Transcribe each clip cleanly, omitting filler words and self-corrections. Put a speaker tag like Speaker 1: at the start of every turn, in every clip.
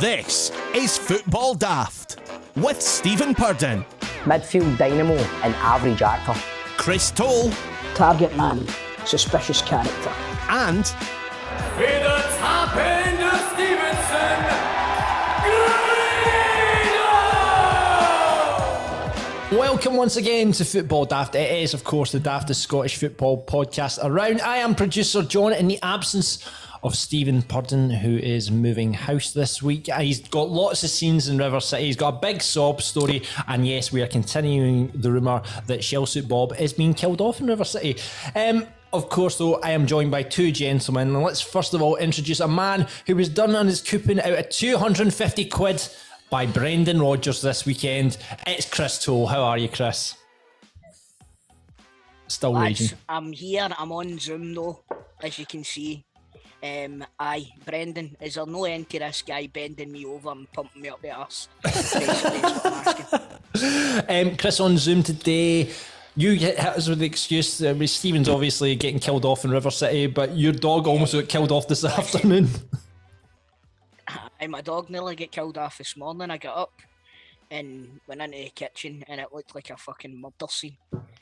Speaker 1: This is Football Daft with Stephen Purden,
Speaker 2: midfield dynamo and average actor,
Speaker 1: Chris Toal,
Speaker 3: target man, suspicious character,
Speaker 1: and
Speaker 4: with the top end of Stevenson, Grado!
Speaker 5: Welcome once again to Football Daft. It is, of course, the daftest Scottish football podcast around. I am producer John, in the absence of Stephen Purden, who is moving house this week. He's got lots of scenes in River City. He's got a big sob story. And yes, we are continuing the rumour that Shellsuit Bob is being killed off in River City. Of course, though, I am joined by two gentlemen. And let's first of all introduce a man who was done on his coupon out of 250 quid by Brendan Rodgers this weekend. It's Chris Toal. How are you, Chris? Still raging.
Speaker 3: I'm here. I'm on Zoom though, as you can see. Brendan, is there no end to this guy bending me over and pumping me up the arse? Basically, is what I'm asking.
Speaker 5: Chris, on Zoom today, you hit us with the excuse that Stephen's obviously getting killed off in River City, but your dog almost got killed off this afternoon.
Speaker 3: My dog nearly got killed off this morning. I got up and went into the kitchen and it looked like a fucking murder scene.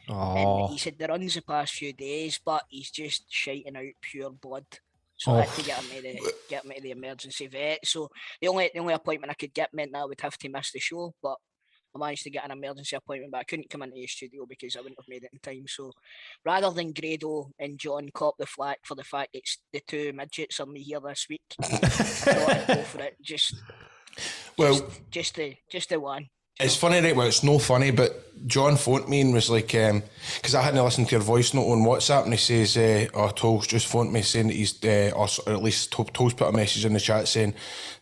Speaker 5: Oh.
Speaker 3: And he said the runs the past few days, but he's just shiting out pure blood. So I had to get him to the emergency vet. So the only appointment I could get meant that I would have to miss the show, but I managed to get an emergency appointment, but I couldn't come into the studio because I wouldn't have made it in time. So rather than Grado and John cop the flack for the fact it's the two midgets on me here this week, I thought I'd go for it. Just the one.
Speaker 6: It's funny, right? Well, it's no funny, but John phoned me and was like, because I hadn't listened to your voice note on WhatsApp, and he says, Toal's just phoned me saying that he's, or at least Toal's put a message in the chat saying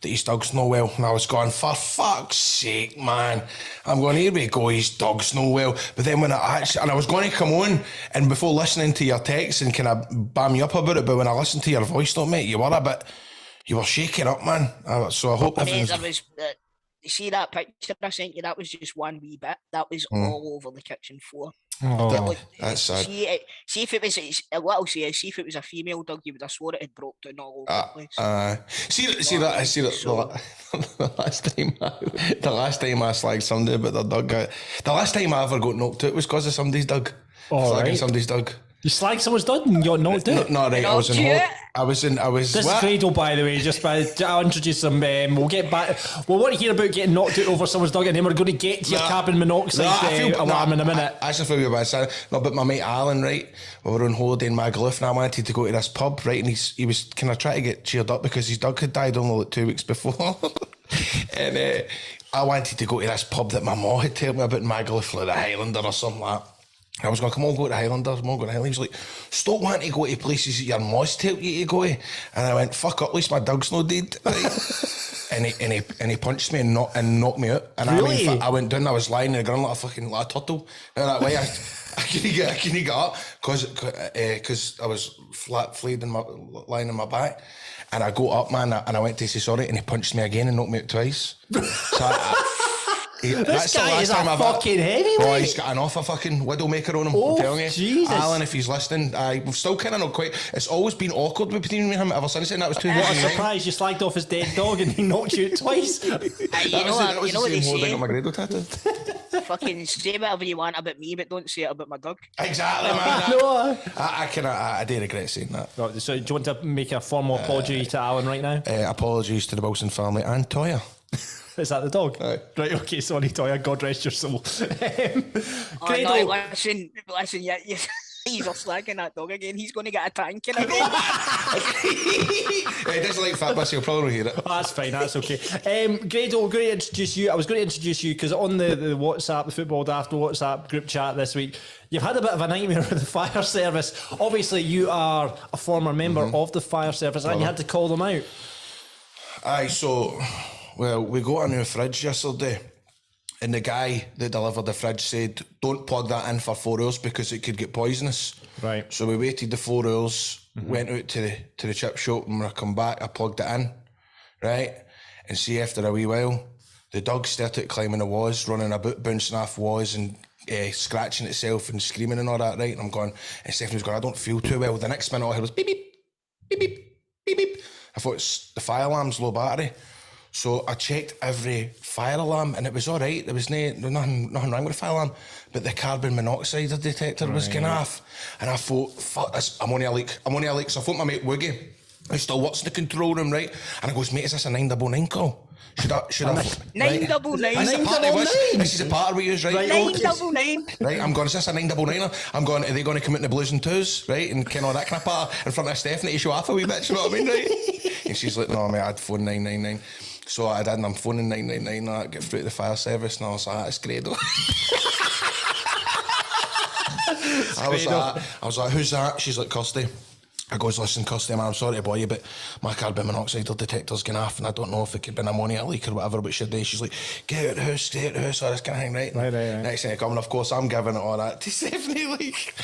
Speaker 6: that his dog's no well. And I was going, for fuck's sake, man. I'm going, here we go, his dog's no well. But then when I was going to come on, and before listening to your text and kind of bam you up about it, but when I listened to your voice note, mate, you were shaking up, man. So I hope everything's...
Speaker 3: You see that picture I sent you? That was just one wee bit. That was all over the kitchen floor.
Speaker 6: Oh, that's sad.
Speaker 3: See if it was a female dog, you would have swore it had broke down all over the place.
Speaker 6: See that. The last time I slagged somebody about their dog, the last time I ever got knocked out was because of somebody's dog. Slagging somebody's dog.
Speaker 5: You slagged someone's dog and you got knocked out?
Speaker 6: No, right. I was.
Speaker 5: This is Grado, by the way. I'll introduce him. We'll get back. We'll want to hear about getting knocked out over someone's dog, and then we're going to get to your carbon monoxide alarm in a minute.
Speaker 6: I just feel a bit bad. No, but my mate Alan, right? We were on holiday in Magaluf, and I wanted to go to this pub, right? And he was kind of trying to get cheered up because his dog had died only like 2 weeks before, and I wanted to go to this pub that my mum had told me about in Magaluf, like the Highlander or something like that. I was going, come on, go to the Highlander. He was like, stop wanting to go to places that your must tell you to go to. And I went, fuck up, at least my dog's not dead. Right? and he punched me and knocked me out. And
Speaker 5: really?
Speaker 6: I went down, I was lying in the ground like a turtle. And that way I couldn't get up because I was flayed lying in my back. And I got up, man, and I went to say sorry, and he punched me again and knocked me out twice. So
Speaker 5: this guy is a fucking heavyweight.
Speaker 6: Oh, he's got an awful fucking widowmaker on him, I'm telling you.
Speaker 5: Jesus.
Speaker 6: Alan, if he's listening, we've still kind of not quite... It's always been awkward between me and him ever since then. That was 2009.
Speaker 5: What a surprise, you slagged off his dead dog and he knocked you out twice.
Speaker 3: You know what they say?
Speaker 6: My Grado tattoo.
Speaker 3: Fucking say whatever you want about me, but don't say it about my dog.
Speaker 6: Exactly, man. I do regret saying that.
Speaker 5: Right, so do you want to make a formal apology to Alan right now?
Speaker 6: Apologies to the Wilson family and Toya.
Speaker 5: Is that the dog?
Speaker 6: Aye.
Speaker 5: Right, okay, sorry, Toya, God rest your soul.
Speaker 3: No, listen, yeah, he's slagging that dog again. He's going to get a tank in again.
Speaker 6: He doesn't like fat bus, he'll probably hear it.
Speaker 5: Oh, that's fine, that's okay. Grado, I was going to introduce you because on the WhatsApp, the Football Daft WhatsApp group chat this week, you've had a bit of a nightmare with the fire service. Obviously, you are a former member of the fire service and you had to call them out.
Speaker 6: Aye, so... Well, we got a new fridge yesterday, and the guy that delivered the fridge said, don't plug that in for 4 hours because it could get poisonous.
Speaker 5: Right.
Speaker 6: So we waited the 4 hours, went out to the chip shop, and when I come back, I plugged it in, right? And see, after a wee while, the dog started climbing the walls, running about, bouncing off walls, and scratching itself and screaming and all that, right? And I'm going, and Stephanie was going, I don't feel too well. The next minute, all I heard was beep, beep, beep, beep, beep, beep. I thought, it's the fire alarm's low battery. So I checked every fire alarm and it was all right. There was nothing wrong with the fire alarm, but the carbon monoxide detector was going off. And I thought, fuck this, I'm only a leak. So I phoned my mate Woogie, who still works in the control room, right? And I goes, mate, is this a 999 call? Should I
Speaker 3: 999.
Speaker 6: This is a part we use, right?
Speaker 3: 999.
Speaker 6: Right, I'm going, is this a 999? I'm going, are they going to come out in the blues and twos, right? And kind of all that kind of part in front of Stephanie to show off a wee bit, you know what I mean, right? And she's like, no, mate, I'd phone 999. So I did, and I'm phoning 999, and I get through to the fire service, and I was like, that's Grado. I was like, who's that? She's like, Kirsty. I goes, listen, Kirsty, man, I'm sorry to bother you, but my carbon monoxide detector's going off, and I don't know if it could be an ammonia leak or whatever, but she's like, get out of the house, all this kind of thing, right? Right. Next thing I come, and of course, I'm giving it all that to Stephanie, like,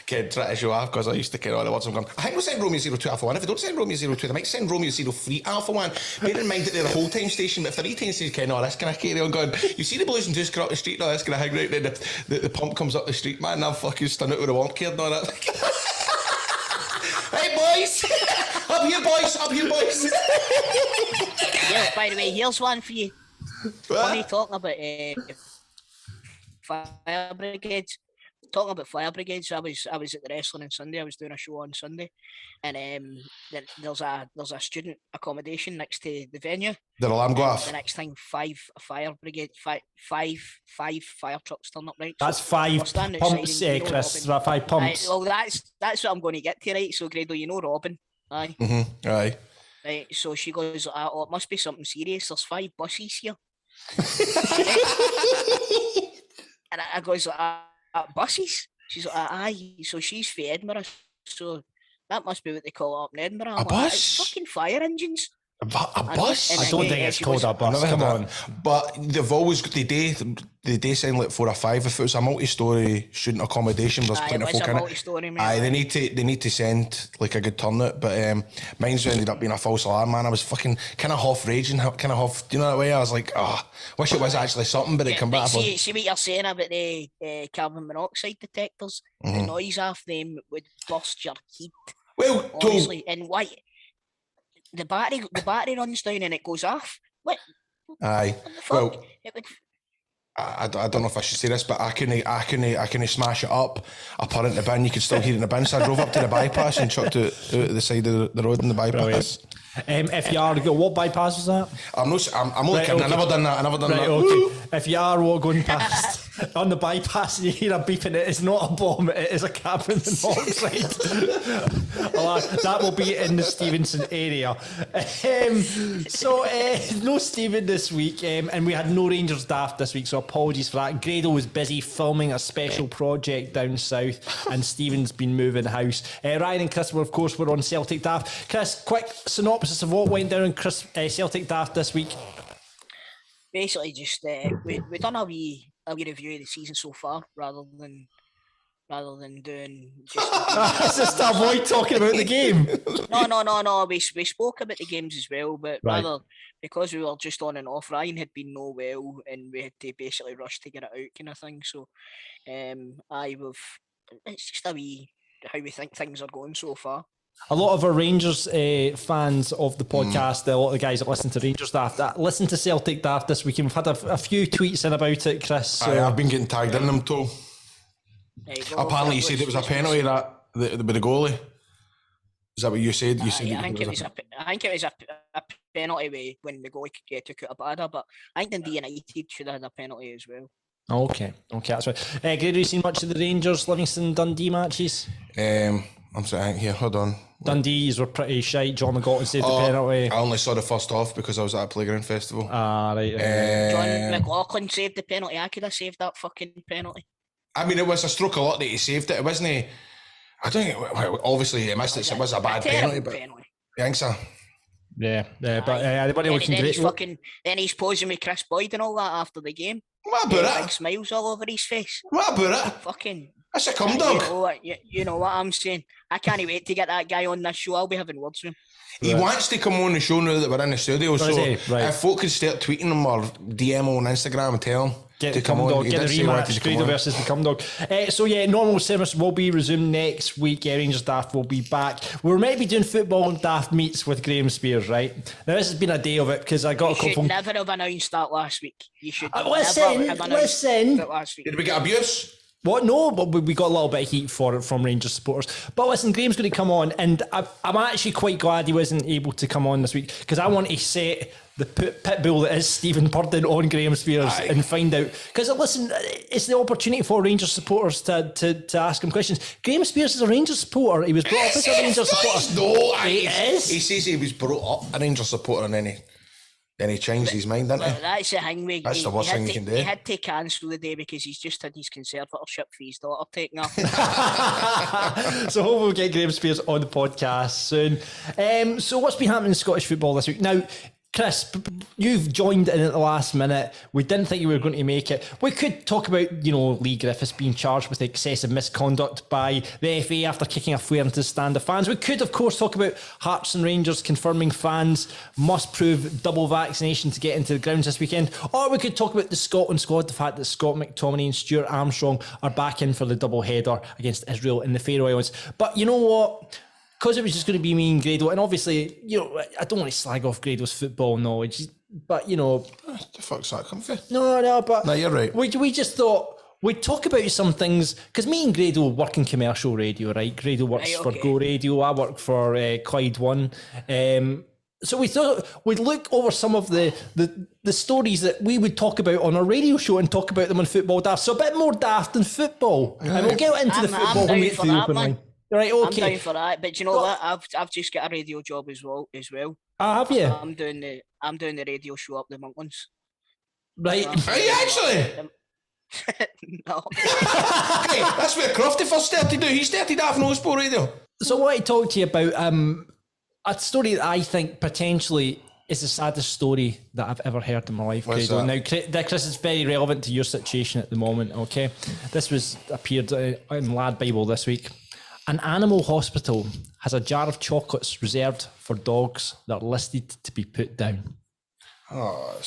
Speaker 6: kid, try to show off, because I used to get all the words I'm going, I think we'll send Romeo 02 Alpha 1. If they don't send Romeo 02, they might send Romeo 03 Alpha 1. Bear in mind that they're the whole time station, but if they're 3 time station, kind of all this kind of carry on going, you see the blues and twos come up the street and all this kind of hang right, then the pump comes up the street, man, and I'm fucking stunned out with a wonk care and all that. Hey boys! Up here boys!
Speaker 3: Yeah, by the way, here's one for you. Funny talking about fire brigades. Talking about fire brigades, I was at the wrestling on Sunday. I was doing a show on Sunday, and there's a student accommodation next to the venue.
Speaker 6: The alarm go off.
Speaker 3: The next thing, five fire trucks turn up. Right,
Speaker 5: that's
Speaker 3: so
Speaker 5: 5 pumps, Chris. About 5 pumps.
Speaker 3: Well, that's what I'm going to get to, right? So, Grado, you know Robin, aye.
Speaker 6: Mm-hmm. Aye.
Speaker 3: Right. So she goes, oh, it must be something serious. There's 5 buses here. And I goes, buses? She's like, aye. So she's for Edinburgh. So that must be what they call it up in Edinburgh.
Speaker 6: A bus?
Speaker 3: It's fucking fire engines.
Speaker 6: A bus?
Speaker 5: I don't think it's called a bus. Come on.
Speaker 6: But they've always got they send like 4 or 5. If it was a multi-storey student accommodation, there's plenty of folk in it. Aye, they need to send like a good turnout. But mine's ended up being a false alarm, man. I was fucking kind of half raging, kind of half. Do you know that way? I was like, wish it was actually something, but it come back.
Speaker 3: See what you're saying about the carbon monoxide detectors. The noise off them would burst your heat.
Speaker 6: Well,
Speaker 3: honestly, and why? The battery runs down and it goes off. What?
Speaker 6: Aye.
Speaker 3: Well,
Speaker 6: I don't know if I should say this, but I couldn't smash it up. I put it in the bin. You could still hear it in the bin. So I drove up to the bypass and chucked it out the side of the road in the bypass.
Speaker 5: If you are, what bypass is that?
Speaker 6: I'm only kidding. Okay. I never done that.
Speaker 5: Okay.
Speaker 6: Woo!
Speaker 5: If you are going past on the bypass and you hear a beeping, it is not a bomb. It is a carbon monoxide. That will be in the Stevenson area. No Stephen this week, and we had no Rangers daft this week, so apologies for that. Grado was busy filming a special project down south, and Stephen's been moving house. Ryan and Chris, of course, were on Celtic daft. Chris, quick synopsis of what went down in Celtic daft this week.
Speaker 3: Basically, just we done a wee review of the season so far, rather than doing just.
Speaker 5: Just to avoid talking about the game.
Speaker 3: No. We spoke about the games as well, but
Speaker 5: right.
Speaker 3: Rather because we were just on and off. Ryan had been no well, and we had to basically rush to get it out, kind of thing. So, it's just a wee how we think things are going so far.
Speaker 5: A lot of our Rangers fans of the podcast, a lot of the guys that listen to Rangers Daft, that listen to Celtic Daft this week, and we've had a few tweets in about it, Chris. So.
Speaker 6: I've been getting tagged in them too. Apparently you said it was a penalty with the goalie. Is that what you said? I think it
Speaker 3: was a penalty when the goalie took out a batter, but I think the United should have had a penalty as well.
Speaker 5: Okay, that's right. Grado, you seen much of the Rangers, Livingston, Dundee matches?
Speaker 6: I'm sorry, here, hold on.
Speaker 5: Dundee's were pretty shite. John McLaughlin saved the penalty.
Speaker 6: I only saw the first half because I was at a playground festival.
Speaker 5: Right.
Speaker 3: John McLaughlin saved the penalty. I could have saved that fucking penalty.
Speaker 6: I mean, it was a stroke of luck that he saved it. It wasn't. I don't think. Obviously, he missed it. So it was a bad penalty, but you think so?
Speaker 5: Yeah. But anybody looking great.
Speaker 3: Then he's posing with Chris Boyd and all that after the game.
Speaker 6: What about it?
Speaker 3: Big smiles all over his face.
Speaker 6: What about it?
Speaker 3: Fucking.
Speaker 6: That's a cum
Speaker 3: You
Speaker 6: dog.
Speaker 3: know, you know what I'm saying? I can't wait to get that guy on this show. I'll be having words with him.
Speaker 6: He wants to come on the show now that we're in the studio. So
Speaker 5: he? Right.
Speaker 6: if folk could start tweeting him or DM him on Instagram and tell him
Speaker 5: Get
Speaker 6: to
Speaker 5: the
Speaker 6: come
Speaker 5: cum
Speaker 6: on.
Speaker 5: dog,
Speaker 6: He
Speaker 5: get
Speaker 6: did
Speaker 5: the
Speaker 6: say he wanted
Speaker 5: rematch,
Speaker 6: to come
Speaker 5: Grado
Speaker 6: on.
Speaker 5: versus the cum dog. So yeah, normal service will be resumed next week. Rangers Daft will be back. We're meant to be doing football and Daft meets with Graham Spears, right? Now this has been a day of it because I got
Speaker 3: You
Speaker 5: a couple.
Speaker 3: should never have announced that last week. You should never
Speaker 5: Listen,
Speaker 3: have announced that last week.
Speaker 6: Did we get abuse?
Speaker 5: What? No, but we got a little bit of heat for it from Rangers supporters. But listen, Graham's going to come on, and I'm actually quite glad he wasn't able to come on this week because I want to set the pit bull that is Stephen Purden on Graham Spears and find out. Because listen, it's the opportunity for Rangers supporters to ask him questions. Graham Spears is a Rangers supporter. He was brought up as a Rangers supporter.
Speaker 6: No,
Speaker 5: He is.
Speaker 6: He says he was brought up a Rangers supporter and then he changed his mind, didn't he?
Speaker 3: That's the thing.
Speaker 6: That's the worst thing you can do.
Speaker 3: He had to cancel the day because he's just had his conservatorship for his daughter taken off.
Speaker 5: So hopefully we'll get Graham Spears on the podcast soon. So what's been happening in Scottish football this week? Now, Chris, you've joined in at the last minute. We didn't think you were going to make it. We could talk about, Lee Griffiths being charged with excessive misconduct by the FA after kicking a flare into the stand of fans. We could, of course, talk about Hearts and Rangers confirming fans must prove double vaccination to get into the grounds this weekend. Or we could talk about the Scotland squad, the fact that Scott McTominay and Stuart Armstrong are back in for the double header against Israel in the Faroe Islands. But you know what? Because it was just going to be me and Grado, and obviously, I don't want to slag off Grado's football knowledge, but,
Speaker 6: The fuck's that come from?
Speaker 5: No, but...
Speaker 6: No, you're right.
Speaker 5: We just thought we'd talk about some things, because me and Grado work in commercial radio, right? Grado works for Go Radio, I work for Clyde One. So we thought we'd look over some of the stories that we would talk about on our radio show and talk about them on Football Daft. So a bit more daft than football. Right. And we'll get into the football when we get to the open line. Right, okay.
Speaker 3: I'm down for that, but you know what? I've just got a radio job as well.
Speaker 5: Have you?
Speaker 3: I'm doing the radio show up the Monklands.
Speaker 5: Right.
Speaker 6: Are you actually?
Speaker 3: No.
Speaker 6: Hey, that's what Crofty first started to do. He started off on Sport Radio.
Speaker 5: So I want to talk to you about a story that I think potentially is the saddest story that I've ever heard in my life.
Speaker 6: What's that?
Speaker 5: Now, Chris, is very relevant to your situation at the moment, okay? This appeared in Lad Bible this week. An animal hospital has a jar of chocolates reserved for dogs that are listed to be put down.
Speaker 6: Oh,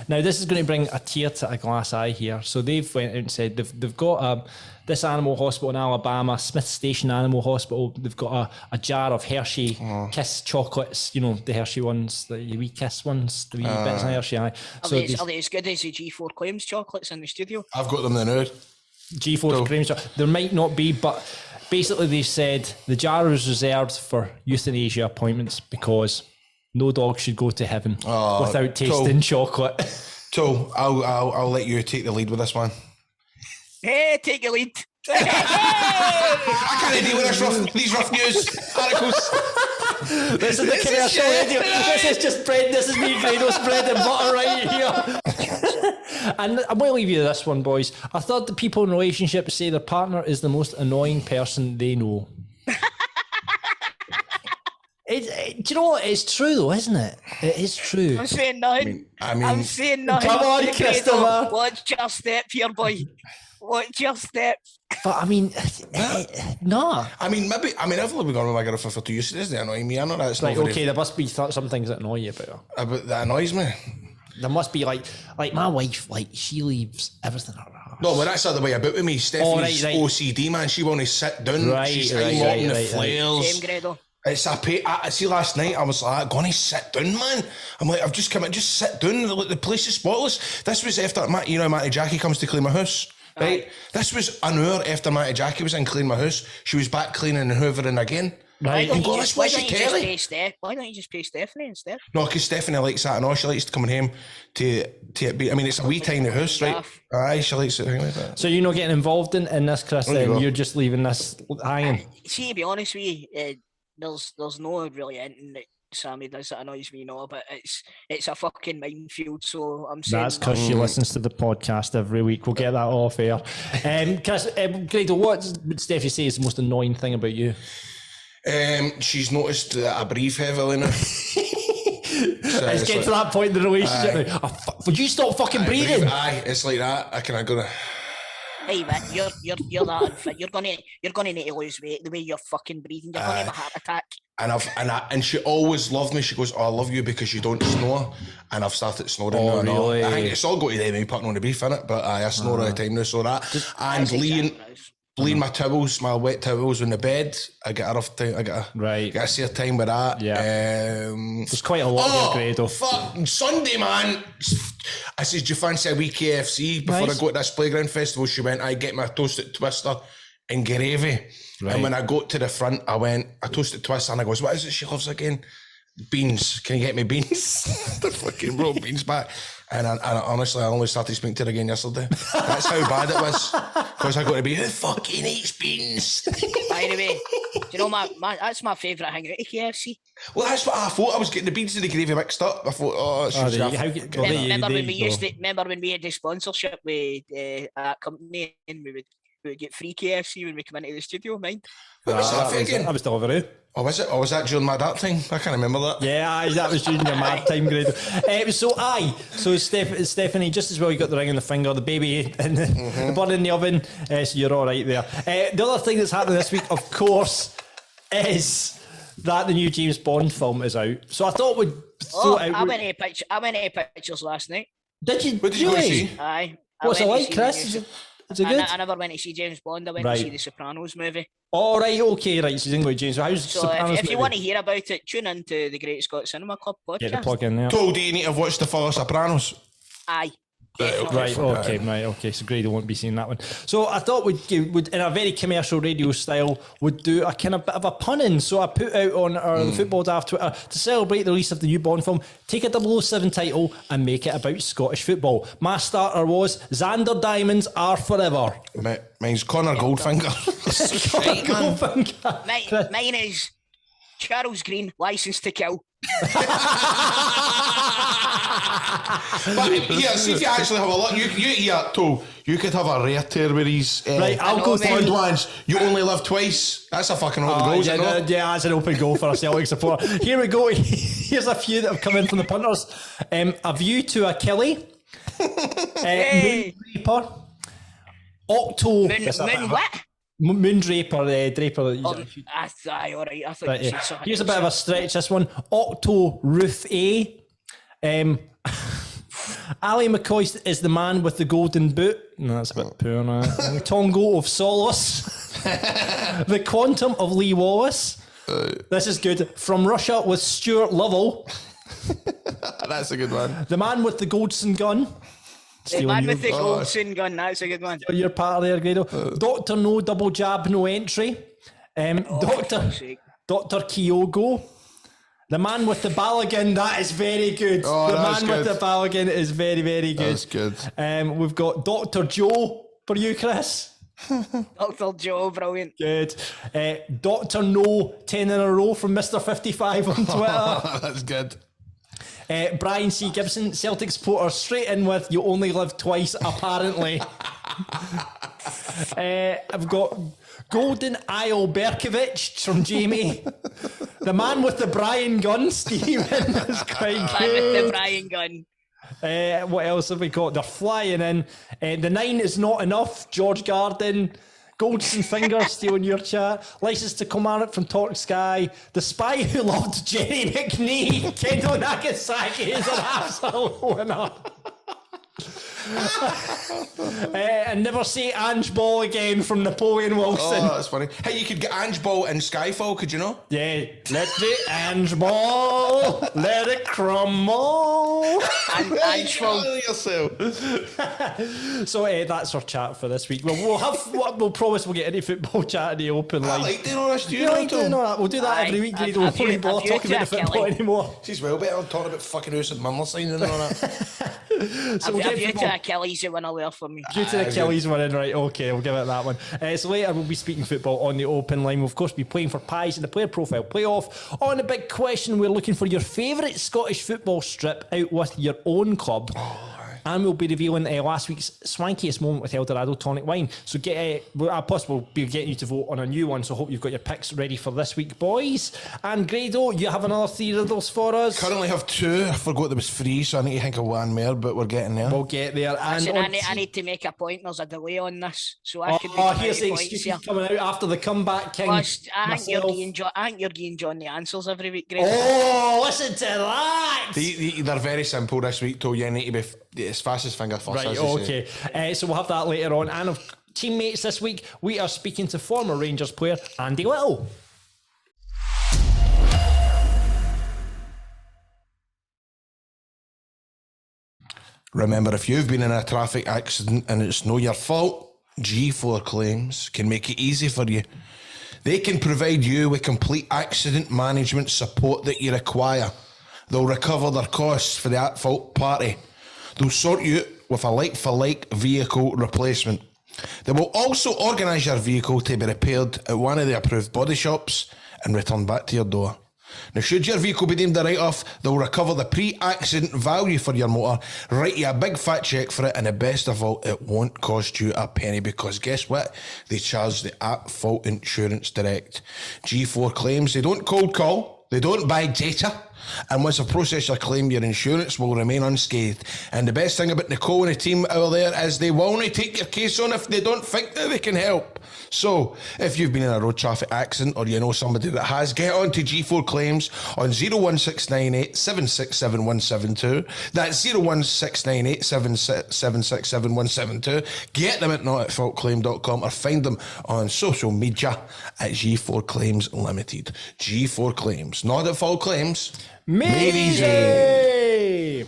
Speaker 5: Now, this is going to bring a tear to a glass eye here. So they've went out and said they've got this animal hospital in Alabama, Smith Station Animal Hospital. They've got a jar of Hershey Kiss chocolates, the Hershey ones, the wee Kiss ones, the wee bits of Hershey. Aye.
Speaker 3: Are they as good as the G4 Claims chocolates in the studio?
Speaker 6: I've got them now.
Speaker 5: G4 cream chocolate. There might not be, but basically they've said the jar is reserved for euthanasia appointments because no dog should go to heaven without tasting chocolate.
Speaker 6: So I'll let you take the lead with this one.
Speaker 3: Hey, take your lead.
Speaker 6: I can't deal with these rough news articles.
Speaker 5: This is the commercial radio. This is just bread. This is me, Grado's bread and butter right here. And I'm going to leave you this one, boys. I thought that people in relationships say their partner is the most annoying person they know. Do you know what? It's true though, isn't it? It is true.
Speaker 3: I'm saying nothing. I'm saying nothing.
Speaker 5: Come on, Christopher.
Speaker 3: Watch your step here, boy. Watch your step.
Speaker 5: But I mean, no.
Speaker 6: Maybe I've only been going with my girlfriend for 2 years. It doesn't annoy me. I know that's
Speaker 5: right.
Speaker 6: not
Speaker 5: Okay, there must be some things that annoy you about her.
Speaker 6: But that annoys me.
Speaker 5: There must be like my wife, she leaves everything at her house.
Speaker 6: No, well, that's the other way about with me. Stephanie's OCD, man. She won't sit down. She's wanting the flares.
Speaker 3: Same, Grado.
Speaker 6: It's a pay. I see last night I was like, gonna sit down, man. I'm like, I've just come in, just sit down. The place is spotless. This was after Matty Jackie comes to clean my house. Right? This was an hour after Matty Jackie was in cleaning my house. She was back cleaning and hoovering again.
Speaker 5: Right.
Speaker 3: Why don't you just pay Stephanie instead?
Speaker 6: No, because Stephanie likes that and all. She likes to come home to be. I mean, it's a wee tiny house, right? Aye, she likes it like that.
Speaker 5: So you're not getting involved in this, Chris, then? You're just leaving this hanging?
Speaker 3: See, to be honest with you, there's no really anything that Sammy does that annoys me, but it's a fucking minefield, so I'm saying...
Speaker 5: That's because she listens to the podcast every week. We'll get that off air. Chris, Grado, what would Steffi say is the most annoying thing about you?
Speaker 6: She's noticed that I breathe heavily now.
Speaker 5: It's getting to that point in the relationship now. Would you stop fucking breathing?
Speaker 6: Aye, it's like that. I go
Speaker 3: Hey man, you're that unfit. You're gonna need to lose weight the way you're fucking breathing. You're gonna have a heart attack.
Speaker 6: And she always loved me. She goes, "Oh, I love you because you don't snore." And I've started snoring now. And all.
Speaker 5: Really?
Speaker 6: I think it's all got to them putting on the beef in it, but I snore all the time now. So that and lean my towels, my wet towels on the bed. I get a rough time. I get a sore time with that.
Speaker 5: Yeah. There's quite a lot here, Grado.
Speaker 6: Fucking Sunday, man. I says, "Do you fancy a wee KFC?" Before I go to this playground festival, she went, "I get my toasted twister and gravy." Right. And when I got to the front, I toasted twister, and I goes, "What is it she loves again?" Beans. Can you get me beans? The fucking brought beans back. And I honestly, I only started speaking to her again yesterday. That's how bad it was. Because I got to be, who fucking eats beans?
Speaker 3: By the way, do you know that's my favourite thing out of KFC.
Speaker 6: Well, that's what I thought. I was getting the beans and the gravy mixed up. I thought,
Speaker 3: remember when we had the sponsorship with that company and we would get free KFC when we come into the studio, mind?
Speaker 6: What was that again?
Speaker 5: I was still over here.
Speaker 6: Oh, was it? Or was that during my dart time? I can't remember that.
Speaker 5: Yeah, that was during your mad time, Grado. So Stephanie, just as well you got the ring on the finger, the baby and the bun in the oven, so you're all right there. The other thing that's happening this week, of course, is that the new James Bond film is out. So I thought we'd throw out...
Speaker 3: I went to pictures last night.
Speaker 5: Did you?
Speaker 6: What did you go see?
Speaker 3: Aye.
Speaker 5: What's it like, Chris? Is it good?
Speaker 3: I never went to see James Bond. I went to see the Sopranos movie.
Speaker 5: Oh, right, okay, right. So you didn't go to James. So how's Sopranos
Speaker 3: if you want to hear about it, tune into the Great Scott Cinema Club podcast.
Speaker 5: Get the plug in there.
Speaker 6: Told you need to watch the fella Sopranos.
Speaker 3: Aye.
Speaker 5: Okay. So Grady won't be seeing that one. So I thought would in a very commercial radio style would do a kind of bit of a pun in. So I put out on our Football Daft Twitter to celebrate the release of the new Bond film, take a 007 title and make it about Scottish football. My starter was Xander Diamonds Are Forever.
Speaker 6: Mine's Connor Goldfinger.
Speaker 3: Mine is Charles Green, Licence to Kill.
Speaker 6: But yeah, see if you actually have a look. You could have a rare tear with these
Speaker 5: I'll go
Speaker 6: Bond ones. You only live twice. That's a fucking open goal,
Speaker 5: yeah, that's an open goal for a Celtic supporter. Here we go. Here's a few that have come in from the punters. A View to a Killie. Moonraper.
Speaker 3: Moon what?
Speaker 5: Moondraper, Draper.
Speaker 3: All right. I thought you said something.
Speaker 5: Here's a bit of a stretch. This one, Octo Ruth A. Ali McCoy is the man with the golden boot. No, that's a bit poor now. Tongo of Solace. The Quantum of Lee Wallace. This is good. From Russia with Stuart Lovell.
Speaker 6: That's a good one.
Speaker 5: The man with the Goldson gun.
Speaker 3: The man with the Goldson gun, that's a good one.
Speaker 5: You're part of there, Grado. Dr. No Double Jab, No Entry. Dr. Kyogo. The man with the Balogun, that is very good.
Speaker 6: Oh,
Speaker 5: the man with the Balogun is very, very good.
Speaker 6: That's good.
Speaker 5: We've got Dr. Joe for you, Chris.
Speaker 3: Dr. Joe, brilliant.
Speaker 5: Good. Dr. No 10 in a row from Mr. 55 on Twitter.
Speaker 6: That's good.
Speaker 5: Brian C. Gibson, Celtic supporter, straight in with you only live twice, apparently. I've got Golden Isle Berkovich from Jamie. The man with the Brian gun, Stephen, is quite good.
Speaker 3: Man with the Brian gun.
Speaker 5: What else have we got? They're flying in. The 9 is not enough, George Garden. Goldson Fingers stealing your chat. License to Command from Torque Sky. The Spy Who Loved Jerry McNee. Kendo Nagasaki is an absolute winner. And never say Ange Ball again from Napoleon Wilson.
Speaker 6: Oh, that's funny. Hey, you could get Ange Ball in Skyfall, could you know?
Speaker 5: Yeah. Let the Ange Ball, let it crumble.
Speaker 3: Ange Ball.
Speaker 6: Yourself.
Speaker 5: So that's our chat for this week. We'll promise we'll get any football chat in the open line.
Speaker 6: I like doing all this.
Speaker 5: You like doing all that? We'll do that every week. We'll probably bother talking about the football anymore.
Speaker 6: She's well better on talking about fucking House and Mumler signing and all that.
Speaker 3: So we'll get to Achilles who win a layer for me.
Speaker 5: Due to the Achilles winning, right? Okay, we'll give it that one. So later we'll be speaking football on the open line. We'll of course be playing for pies in the player profile playoff. On the big question, we're looking for your favourite Scottish football strip out with your own club. and we'll be revealing last week's swankiest moment with Eldorado tonic wine. So I'll possibly be getting you to vote on a new one, so I hope you've got your picks ready for this week, boys. And Grado, you have another 3 riddles for us?
Speaker 6: Currently have 2. I forgot there was 3, so I need to think of one more, but we're getting there.
Speaker 5: We'll get there. And
Speaker 3: Listen, I need to make a point. There's a delay on this, so I can.
Speaker 5: Here's the excuses coming out after the comeback king.
Speaker 3: Plus, I think you're giving John the answers every week, Greg.
Speaker 5: Oh, listen to that!
Speaker 6: They're very simple this week, though. You need to be as fast as finger first.
Speaker 5: Right, okay. So we'll have that later on. And of teammates this week, we are speaking to former Rangers player Andy Little.
Speaker 6: Remember, if you've been in a traffic accident and it's no your fault, G4 Claims can make it easy for you. They can provide you with complete accident management support that you require. They'll recover their costs for the at-fault party. They'll sort you with a like-for-like vehicle replacement. They will also organise your vehicle to be repaired at one of the approved body shops and returned back to your door. Now, should your vehicle be deemed a write-off, they'll recover the pre-accident value for your motor, write you a big fat cheque for it, and the best of all, it won't cost you a penny, because guess what? They charge the at-fault insurance direct. G4 Claims, they don't cold call, they don't buy data, and once they process your claim, your insurance will remain unscathed. And the best thing about Nicole and the team out there is they will only take your case on if they don't think that they can help. So, if you've been in a road traffic accident or you know somebody that has, get on to G4 Claims on 01698 767 172. That's 01698 767 172. Get them at notatfaultclaim.com or find them on social media at G4 Claims Limited. G4 Claims, Not at Fault Claims. Made easy.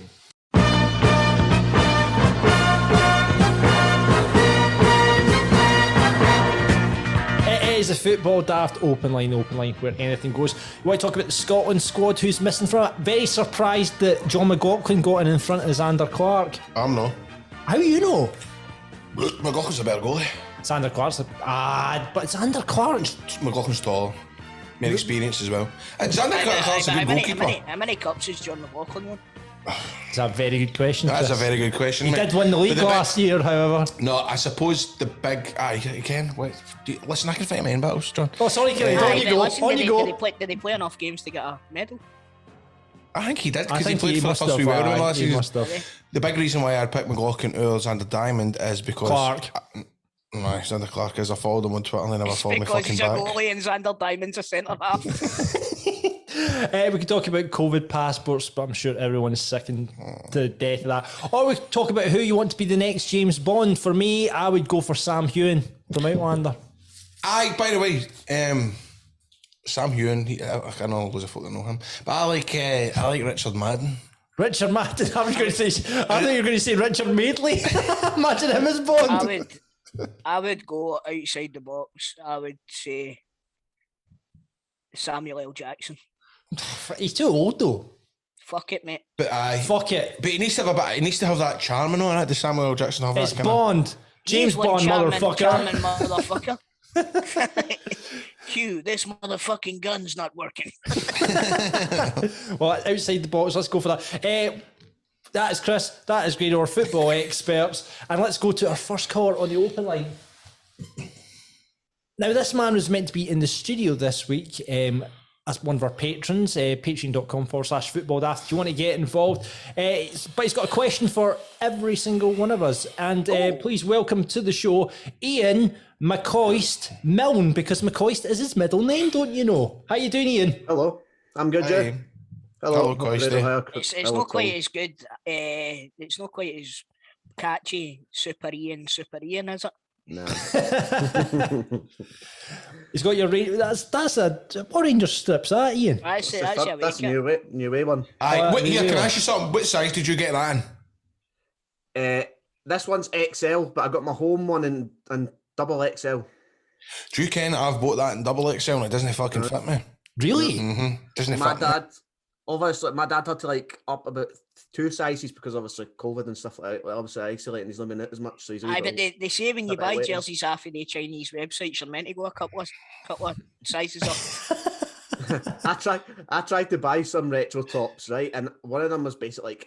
Speaker 5: Is a football daft open line where anything goes. You want to talk about the Scotland squad who's missing from it? Very surprised that John McLaughlin got in front of Xander Clark.
Speaker 6: I'm not.
Speaker 5: How do you know?
Speaker 6: McLaughlin's a better goalie.
Speaker 5: Xander Clark's but Xander Clark.
Speaker 6: McLaughlin's taller. More experience as well. And Xander Clark's a good goalkeeper.
Speaker 3: How many cups has John McLaughlin won?
Speaker 5: That's a very good question.
Speaker 6: That's a very good question.
Speaker 5: He did win the league last year, however.
Speaker 6: No, I suppose the big. Again, listen, I can fight my own battles, John.
Speaker 5: Oh, sorry, Killie. On you go.
Speaker 3: Did he play enough games to get a medal?
Speaker 6: I think he did, because he played for the first 3 World Cup last season. The big reason why I picked McLaughlin over Xander Diamond is because
Speaker 5: Clark.
Speaker 6: No, Xander Clark is. I followed him on Twitter and they never followed me fucking back.
Speaker 3: Because he's a goalie and Xander Diamond's a centre half.
Speaker 5: We could talk about COVID passports, but I'm sure everyone's sickened to death of that. Or we could talk about who you want to be the next James Bond. For me, I would go for Sam Heughan from Outlander.
Speaker 6: By the way, Sam Heughan, I know loads of folk that know him, but I like Richard Madden.
Speaker 5: Richard Madden? I was going to say, I thought you were going to say Richard Madeley. Imagine him as Bond.
Speaker 3: I would go outside the box. I would say Samuel L. Jackson.
Speaker 5: He's too old though.
Speaker 3: Fuck it, mate.
Speaker 5: Fuck it.
Speaker 6: But he needs to have he needs to have that charming on it. Does Samuel L. Jackson have
Speaker 5: it's
Speaker 6: that?
Speaker 5: Bond. James Bond, motherfucker.
Speaker 3: Charming motherfucker. Hugh, this motherfucking gun's not working.
Speaker 5: Well, outside the box, let's go for that. That is Chris, that is Grado, our football experts, and let's go to our first caller on the open line. Now, this man was meant to be in the studio this week as one of our patrons, patreon.com/footballdaft. If you want to get involved, but he's got a question for every single one of us. And please welcome to the show, Ian McCoist Milne, because McCoist is his middle name, don't you know? How you doing, Ian?
Speaker 7: Hello, I'm good, Jay.
Speaker 6: Hello, Coisty.
Speaker 3: It's not quite as good. It's not quite as catchy. Super Ian, is it?
Speaker 7: No.
Speaker 5: He's got your that's a what Rangers strips, that Ian?
Speaker 7: That's new way one.
Speaker 6: Here, can I ask you something? What size did you get that
Speaker 7: in? This one's XL, but I got my home one in double XL.
Speaker 6: Do you ken I've bought that in double XL and it doesn't fucking fit me?
Speaker 5: Really?
Speaker 6: Mm-hmm. Doesn't
Speaker 7: my
Speaker 6: fit
Speaker 7: dad.
Speaker 6: Me?
Speaker 7: Obviously, my dad had to up about 2 sizes because obviously COVID and stuff like that. Obviously, isolating, he's living out as much. So he's
Speaker 3: but they say when you buy jerseys off of the Chinese websites, you're meant to go a couple of sizes up.
Speaker 7: I tried to buy some retro tops, right? And one of them was basically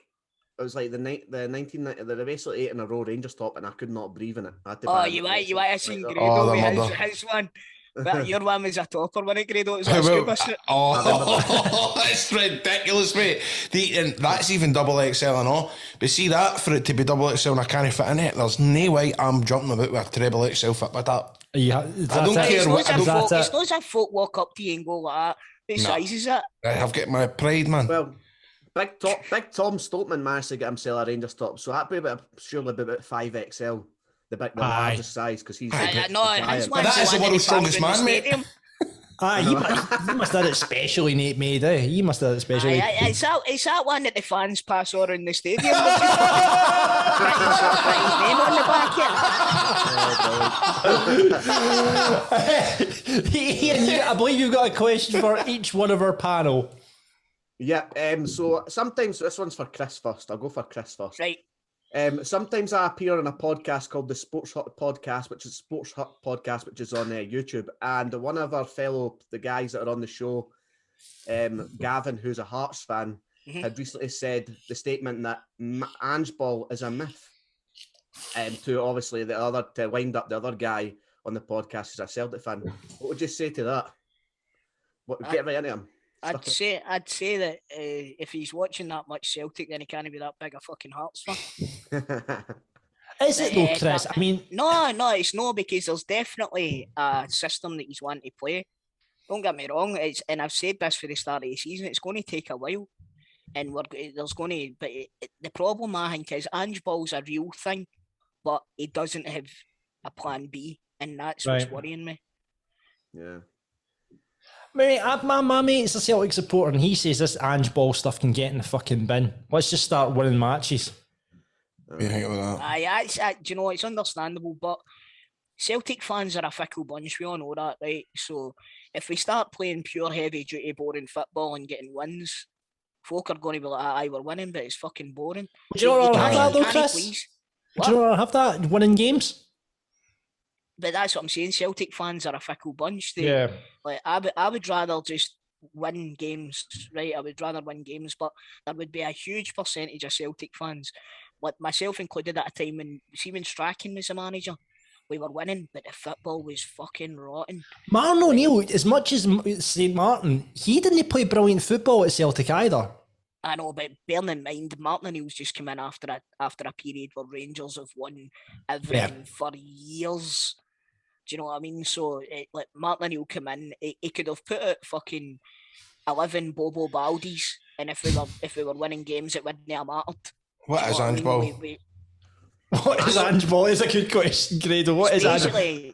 Speaker 7: it was like the 1990. They were basically 8 in a row Rangers top, and I could not breathe in it. I had to
Speaker 3: Oh,
Speaker 7: buy
Speaker 3: you
Speaker 7: it.
Speaker 3: might have seen
Speaker 7: Like,
Speaker 3: Grado
Speaker 6: the
Speaker 3: with
Speaker 6: mother.
Speaker 3: his one. But your one was a topper, wasn't it, Grado? It was like a scuba suit.
Speaker 6: Oh, it's ridiculous, mate. And that's even double XL and all. But see that, for it to be double XL and I can't fit in it, there's no way I'm jumping about with a treble XL fit with that.
Speaker 5: Yeah,
Speaker 6: I don't care what.
Speaker 3: It's not as if folk walk up to you and go like that. What size is it?
Speaker 6: I've got my pride, man.
Speaker 7: Well, Big Tom Stokeman managed to get himself a Rangers top, so that'd be surely about 5XL, the largest size, because he's
Speaker 3: No,
Speaker 7: a
Speaker 3: his
Speaker 7: giant.
Speaker 3: one's
Speaker 6: that is the
Speaker 3: one
Speaker 6: world's
Speaker 3: that he
Speaker 6: strongest
Speaker 3: found in
Speaker 6: man,
Speaker 3: the
Speaker 6: mate.
Speaker 3: stadium.
Speaker 5: He must have had it specially made, eh? He must have had it specially made.
Speaker 3: It's that one that the fans pass around the stadium. His name on the back here.
Speaker 5: Ian, I believe you've got a question for each one of our panel.
Speaker 7: Yeah, so sometimes, this one's for Chris first. I'll go for Chris first.
Speaker 3: Right.
Speaker 7: Sometimes I appear on a podcast called the Sports Hut Podcast, which is on YouTube. And one of our the guys that are on the show, Gavin, who's a Hearts fan, had recently said the statement that Ange Ball is a myth. To obviously to wind up the other guy on the podcast who's a Celtic fan. What would you say to that? Get right into him.
Speaker 3: I'd say that if he's watching that much Celtic, then he can't be that big a fucking Hearts fan.
Speaker 5: Is it though, Chris? I mean,
Speaker 3: no, it's no, because there's definitely a system that he's wanting to play. Don't get me wrong, and I've said this for the start of the season, it's going to take a while, and the problem I think is Ange Ball's a real thing, but he doesn't have a plan B, and that's what's worrying me.
Speaker 7: Yeah.
Speaker 5: Mate, my mate's a Celtic supporter, and he says this Ange Ball stuff can get in the fucking bin. Let's just start winning matches.
Speaker 6: What do you think about that?
Speaker 3: Do you know, it's understandable, but Celtic fans are a fickle bunch. We all know that, right? So if we start playing pure heavy duty boring football and getting wins, folk are going to be like, aye, we're winning, but it's fucking boring.
Speaker 5: Do you know what have that though, Chris? Do you know what have that? Winning games?
Speaker 3: But that's what I'm saying. Celtic fans are a fickle bunch. Like I would rather just win games, right? I would rather win games, but there would be a huge percentage of Celtic fans, like myself included, at a time when Strachan was the manager, we were winning, but the football was fucking rotten.
Speaker 5: Martin O'Neill, as much as St. Martin, he didn't play brilliant football at Celtic either.
Speaker 3: I know, but bearing in mind, Martin O'Neill's just come in after a period where Rangers have won everything for years. Do you know what I mean? So, like Martin O'Neill come in, he could have put out fucking 11 Bobo Baldies, and if we were winning games, it wouldn't have mattered.
Speaker 6: What is Ange Ball?
Speaker 5: What is Ange Ball? It's a good question, Grado. What is Ange Ball?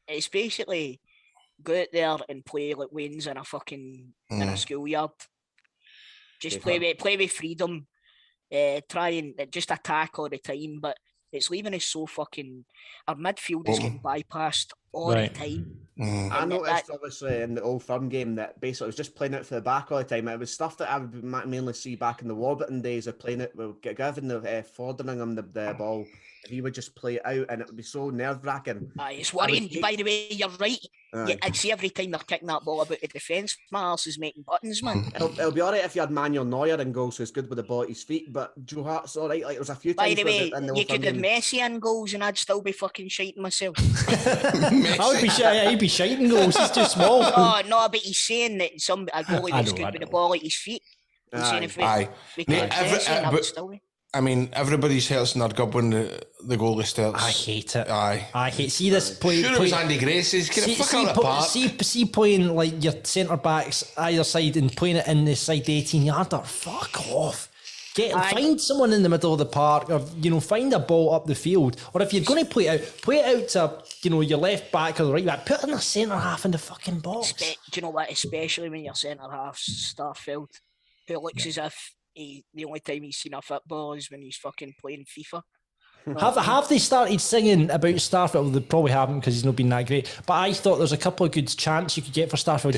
Speaker 3: It's basically go out there and play like Wayne's in a fucking in a schoolyard. Just play with freedom. Try and just attack all the time, but it's leaving us so fucking. Our midfield is getting bypassed all the time.
Speaker 7: I noticed, obviously, in the Old Firm game that basically it was just playing out for the back all the time. It was stuff that I would mainly see back in the Warburton days of playing it. We'll get Gavin Forderingham the ball. He would just play it out, and it would be so nerve-wracking.
Speaker 3: It's worrying. By the way, you're right. I'd see every time they're kicking that ball about the defence, my arse is making buttons, man.
Speaker 7: It'll be all right if you had Manuel Neuer in goals, who's good with the ball at his feet, but Joe Hart's all right. Like, there was a few times.
Speaker 3: By the way, you could have Messi in goals, and I'd still be fucking shiting myself.
Speaker 5: I would be he'd be shiting goals. He's too small.
Speaker 3: No, but he's saying that a goalie that's good with the ball at his feet. He's saying if we could have Messi, I would still be.
Speaker 6: I mean, everybody's hurts in their gut when the goalie starts.
Speaker 5: I hate it.
Speaker 6: I
Speaker 5: hate. See this play.
Speaker 6: Sure, it was Andy Grace's. Get the fuck out of the park.
Speaker 5: See playing like your centre backs either side and playing it in the side 18-yarder. Fuck off. Find someone in the middle of the park, or find a ball up the field. Or if you're going to play it out to your left back or the right back. Put it in the centre half in the fucking box.
Speaker 3: Do you know what? Especially when your centre half's Starfield, who looks as if the only time he's seen a football is when he's fucking playing FIFA.
Speaker 5: Have they started singing about Starfield? Well, they probably haven't because he's not been that great. But I thought there's a couple of good chants you could get for Starfield.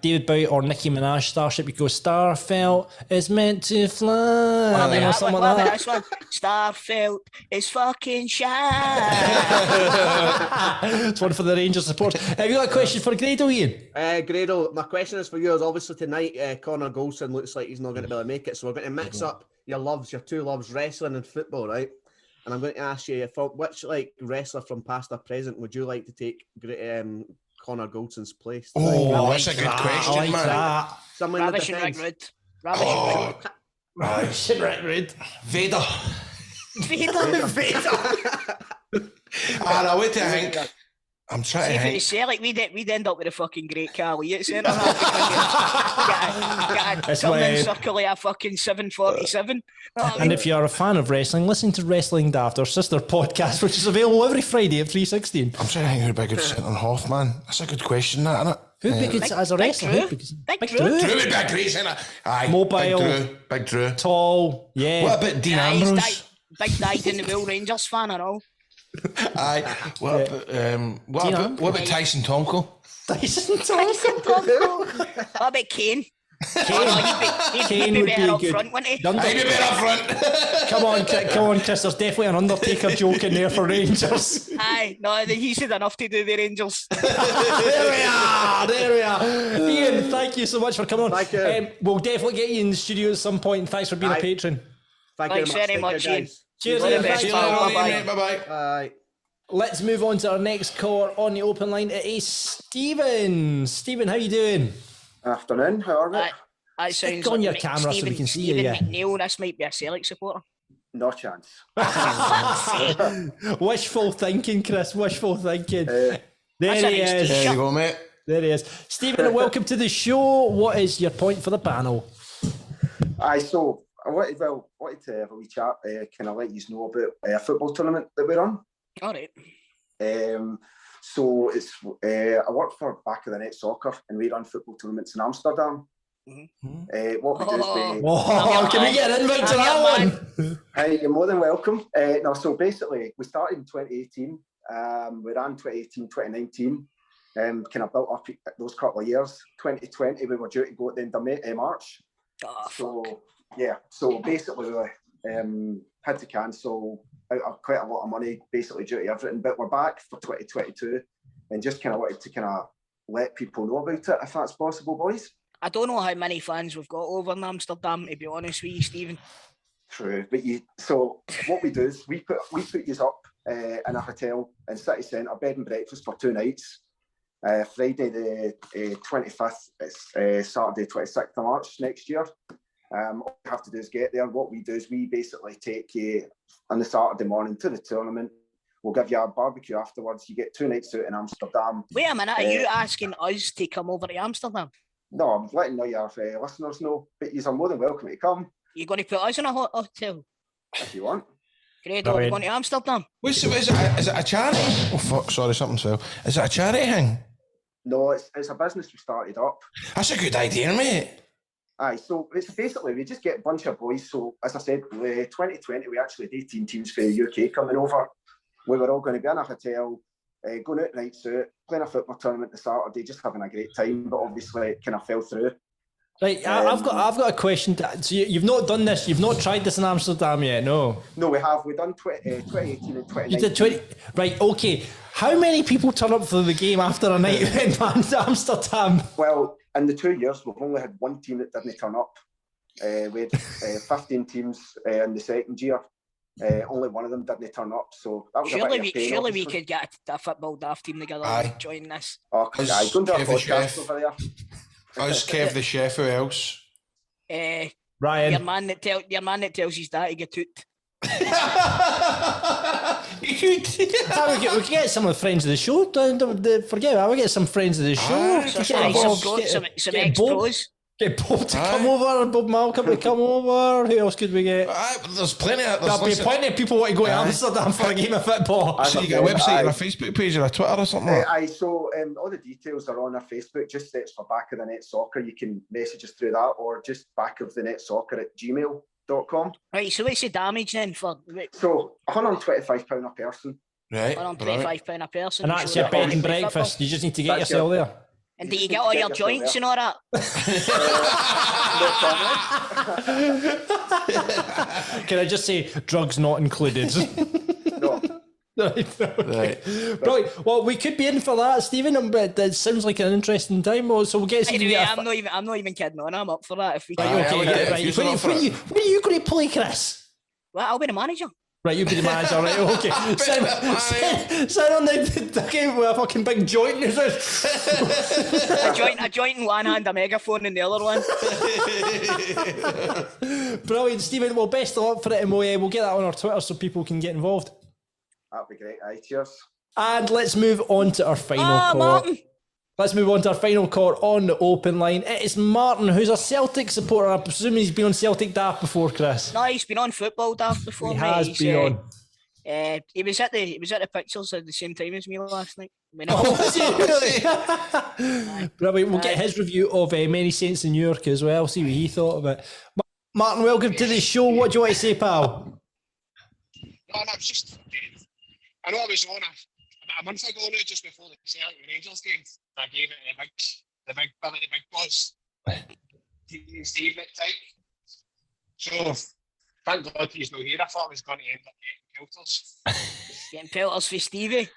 Speaker 5: David Bowie or Nicki Minaj Starship. You go, Starfield is meant to fly. Or something like that.
Speaker 3: This one. Starfield is fucking shine.
Speaker 5: It's one for the Rangers support. Have you got a question for Grado, Ian?
Speaker 7: Grado, my question is for you. Obviously tonight, Connor Goldson looks like he's not going to be able to make it, so we're going to mix up your two loves, wrestling and football, right? And I'm going to ask you, which like wrestler from past or present would you like to take Connor Goldson's place?
Speaker 6: Oh, that's a good question,
Speaker 5: I like
Speaker 6: man.
Speaker 5: that.
Speaker 7: Someone in the
Speaker 3: Ravishing Rick
Speaker 7: defense.
Speaker 3: Rude. Ravishing Rick Rude.
Speaker 5: Ravishing Rick Rude.
Speaker 6: Vader.
Speaker 3: Vader.
Speaker 6: I what do you think? I'm trying
Speaker 3: See,
Speaker 6: to
Speaker 3: if
Speaker 6: think.
Speaker 3: it's Celtic, we'd end up with a fucking great Killie at centre half. Got a turning circle of a fucking 747. You know what I
Speaker 5: And
Speaker 3: mean?
Speaker 5: if you're a fan of wrestling, listen to Wrestling Daft, our sister podcast, which is available every Friday at 3:16.
Speaker 6: I'm trying to think who'd be a good centre half, man. That's a good question, that, isn't it?
Speaker 5: Who'd be good as a wrestler?
Speaker 3: Drew.
Speaker 5: Who'd be good?
Speaker 3: Big
Speaker 5: Big
Speaker 3: Drew.
Speaker 5: Drew.
Speaker 6: Drew would be a great centre. Aye.
Speaker 5: Mobile.
Speaker 6: Big Drew.
Speaker 5: Tall. Yeah.
Speaker 6: What about Dean
Speaker 3: Yeah, he's
Speaker 6: Ambrose?
Speaker 3: big died in the Will Rangers fan and all.
Speaker 6: Aye. What about Tyson Tonko?
Speaker 5: Tyson Thompson.
Speaker 3: What about Kane? He'd be better up front, wouldn't he?
Speaker 6: I'd be better up front.
Speaker 5: Come on, Chris. There's definitely an Undertaker joke in there for Rangers.
Speaker 3: Aye, no, he's had enough to do the Rangers.
Speaker 5: There we are. Ian, thank you so much for coming on.
Speaker 7: Thank you.
Speaker 5: We'll definitely get you in the studio at some point. And thanks for being a patron.
Speaker 3: Thanks very much, Ian.
Speaker 7: guys.
Speaker 5: Cheers,
Speaker 3: All the
Speaker 5: Ian.
Speaker 3: best,
Speaker 5: Thanks.
Speaker 3: pal. Bye-bye.
Speaker 6: Bye-bye.
Speaker 7: Bye.
Speaker 5: Let's move on to our next caller on the open line. It is Stephen. Stephen, how you doing?
Speaker 8: Afternoon, how are we?
Speaker 3: That sounds
Speaker 5: on
Speaker 3: like
Speaker 5: your camera so we can see you, yeah.
Speaker 3: McNeil, this might be a Celtic supporter.
Speaker 8: No chance.
Speaker 5: Wishful thinking, Chris. Wishful thinking. There
Speaker 3: That's a
Speaker 5: he
Speaker 3: nice
Speaker 5: is.
Speaker 6: There you go, mate.
Speaker 5: There he is. Stephen, welcome to the show. What is your point for the panel?
Speaker 8: Aye, so I wanted to have a wee chat, kind of let you know about a football tournament that we're on.
Speaker 3: All right.
Speaker 8: So it's I work for Back of the Net Soccer, and we run football tournaments in Amsterdam. What we do is
Speaker 5: Oh, can we get an invite to that one?
Speaker 8: hey, you're more than welcome. No, so basically we started in 2018. We ran 2018, 2019. Kind of built up those couple of years. 2020 we were due to go at the end of March.
Speaker 3: Oh,
Speaker 8: So yeah, so basically we had to cancel out of quite a lot of money, basically due to everything. But we're back for 2022, and just kind of wanted to kind of let people know about it, if that's possible, boys.
Speaker 3: I don't know how many fans we've got over in Amsterdam, to be honest with you, Stephen.
Speaker 8: True, but so what we do is we put you up in a hotel in city centre, bed and breakfast for 2 nights. Friday the 25th, it's Saturday 26th of March next year. All you have to do is get there. What we do is we basically take you on the Saturday morning to the tournament. We'll give you a barbecue afterwards. You get 2 nights out in Amsterdam.
Speaker 3: Wait a minute, are you asking us to come over to Amsterdam?
Speaker 8: No, I'm letting know your listeners know, but you're more than welcome to come
Speaker 3: You're going to put us in a hotel?
Speaker 8: if you want.
Speaker 3: Grado, we're going to Amsterdam.
Speaker 6: Is it a charity? Oh, fuck, sorry, something fell. Is it a charity thing?
Speaker 8: No, it's a business we started up.
Speaker 6: That's a good idea, mate.
Speaker 8: Aye, so it's basically we just get a bunch of boys. So as I said, 2020 we actually had 18 teams for the UK coming over. We were all going to be in a hotel, going out nights out, playing a football tournament the Saturday, just having a great time. But obviously it kind of fell through.
Speaker 5: Right, I've got a question. So you've not done this. You've not tried this in Amsterdam yet, no?
Speaker 8: No, we have. We've done 2018 and 2019.
Speaker 5: You did 20. Right, okay. How many people turn up for the game after a night in Amsterdam?
Speaker 8: Well, in the 2 years, we've only had one team that didn't turn up. We had 15 teams in the second year. Only one of them didn't turn up. So that was
Speaker 3: Surely
Speaker 8: a bit of a pain,
Speaker 3: we
Speaker 8: obviously.
Speaker 3: could get a football daft team together
Speaker 6: Aye.
Speaker 3: and join this.
Speaker 8: Oh, aye, go and do a
Speaker 6: Kev the
Speaker 8: podcast
Speaker 6: chef.
Speaker 8: over there.
Speaker 6: Us, Kev the chef, who else?
Speaker 3: Your
Speaker 5: Ryan.
Speaker 3: man that tells his dad to get toot.
Speaker 5: We could get some of the friends of the show. Forget it. I will get some friends of the show.
Speaker 3: Some ex-pros.
Speaker 5: Get Bob to come over, Bob Malcolm to come over. Who else could we get?
Speaker 6: There's plenty of...
Speaker 5: There'll be plenty of people want to go to Amsterdam for a game of football.
Speaker 6: So you got a website or a Facebook page or a Twitter or something?
Speaker 8: Aye, so all the details are on our Facebook. Just search for Back of the Net Soccer. You can message us through that, or just backofthenet.soccer@gmail.com.
Speaker 3: Right, so what's the damage then for
Speaker 8: So £125 a person.
Speaker 6: Right.
Speaker 3: £125 a person?
Speaker 5: And that's your bed and breakfast. You just need to get
Speaker 8: That's
Speaker 5: yourself there.
Speaker 3: And do you get all your joints and all that?
Speaker 5: Can I just say, drugs not included?
Speaker 8: No,
Speaker 5: Right. Brilliant. Well, we could be in for that, Stephen, but it sounds like an interesting time. So we'll get
Speaker 3: Anyway, I'm not even kidding on. I'm up for that. If we
Speaker 5: Right, okay. Right. When are you going to play, Chris?
Speaker 3: Well, I'll be the manager.
Speaker 5: Right, you'll be the manager, right? Okay. Sit on the game with a fucking big joint in his
Speaker 3: a joint in one hand, a megaphone in the other one.
Speaker 5: Brilliant, Stephen. Well, best of luck for it, and we'll get that on our Twitter so people can get involved.
Speaker 8: That'd be great. Aye, cheers.
Speaker 5: And let's move on to our final call.
Speaker 3: Martin.
Speaker 5: Let's move on to our final call on the open line. It is Martin, who's a Celtic supporter. I presume he's been on Celtic Daft before, Chris.
Speaker 3: No, he's been on Football Daft before.
Speaker 5: He has been on.
Speaker 3: He was at the pictures at the same time as me last night.
Speaker 5: Brilliant. We'll get his review of Many Saints in New York as well. See what he thought of it. Martin, welcome to the show. What do you want to say, pal?
Speaker 9: No, it's just. I know I was on about a month ago now, just before the Celtic Rangers game. I gave it the big buzz. Steve at time. So thank God he's not here. I thought I was going to end up getting pelters.
Speaker 3: Getting pelters for Stevie.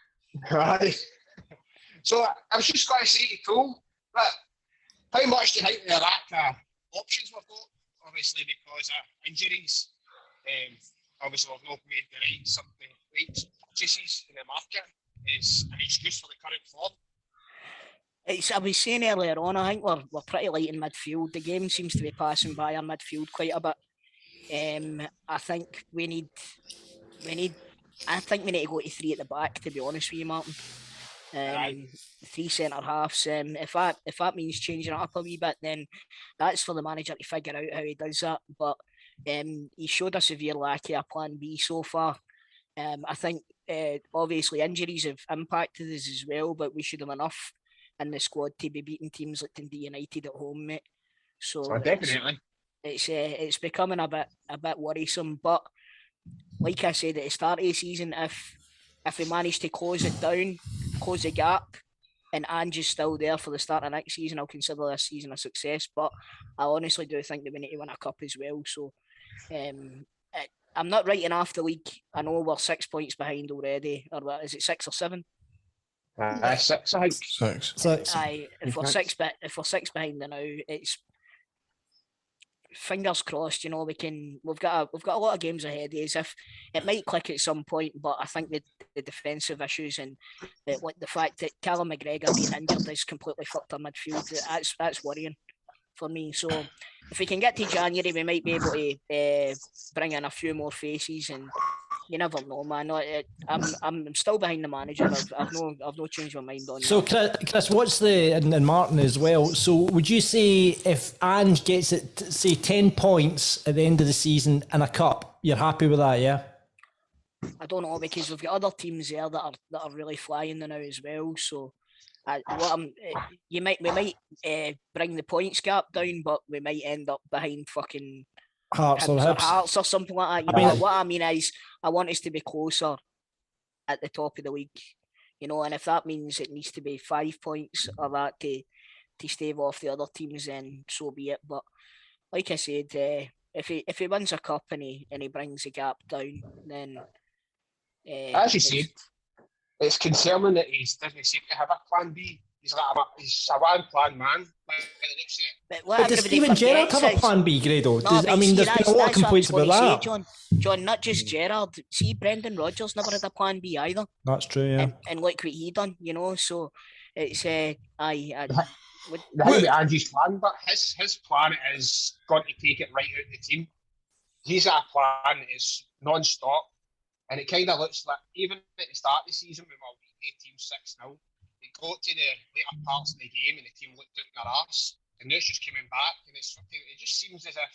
Speaker 9: Right. So I was just going to say to Toal, but how much do you think there are options we've got? Obviously because of injuries. Obviously we've not made the right purchases in the market is an excuse for the current form.
Speaker 3: I was saying earlier on, I think we're pretty light in midfield. The game seems to be passing by our midfield quite a bit. I think we need to go to three at the back, to be honest with you, Martin. Three centre halves. If that means changing it up a wee bit, then that's for the manager to figure out how he does that. But he showed a severe lack of a plan B so far. I think obviously injuries have impacted us as well, but we should have enough in the squad to be beating teams like Dundee United at home, mate. So
Speaker 9: definitely,
Speaker 3: it's becoming a bit worrisome. But like I said at the start of the season, if we manage to close it down, close the gap, and Ange is still there for the start of next season, I'll consider this season a success. But I honestly do think that we need to win a cup as well. So I'm not writing off the league. I know we're 6 points behind already, or what, is it 6 or 7?
Speaker 9: 6, I think.
Speaker 6: 6.
Speaker 3: Aye, if we're six behind now, it's fingers crossed. You know, we've got a lot of games ahead of us. If it might click at some point, but I think the defensive issues and like the fact that Callum McGregor being injured has completely fucked our midfield. That's worrying for me. So if we can get to January, we might be able to bring in a few more faces, and you never know, man. I'm still behind the manager. I've no changed my mind on.
Speaker 5: So Chris, what's and Martin as well. So would you say if Ange gets it, say 10 points at the end of the season and a cup, you're happy with that? Yeah.
Speaker 3: I don't know, because we've got other teams there that are really flying now as well. So. We might bring the points gap down, but we might end up behind fucking
Speaker 5: Hearts
Speaker 3: or something like that. What I mean is, I want us to be closer at the top of the league, you know. And if that means it needs to be 5 points or that to stave off the other teams, then so be it. But like I said, if he wins a cup and he brings the gap down, then
Speaker 9: as you said. It's concerning that he doesn't seem to have a plan B. He's a one-plan man.
Speaker 5: But does Steven Gerrard have a plan B, Grado? There's been a lot of complaints about that.
Speaker 3: John, not just Gerrard. See, Brendan Rodgers never had a plan B either.
Speaker 5: That's true, yeah.
Speaker 3: And look what he done, you know. So it's
Speaker 9: That would be Ange's plan, but his plan is going to take it right out of the team. He's got a plan that is non-stop. And it kind of looks like, even at the start of the season, when we were beating a team 6-0, it got to the later parts of the game and the team looked at their arse. And now it's just coming back. And it just seems as if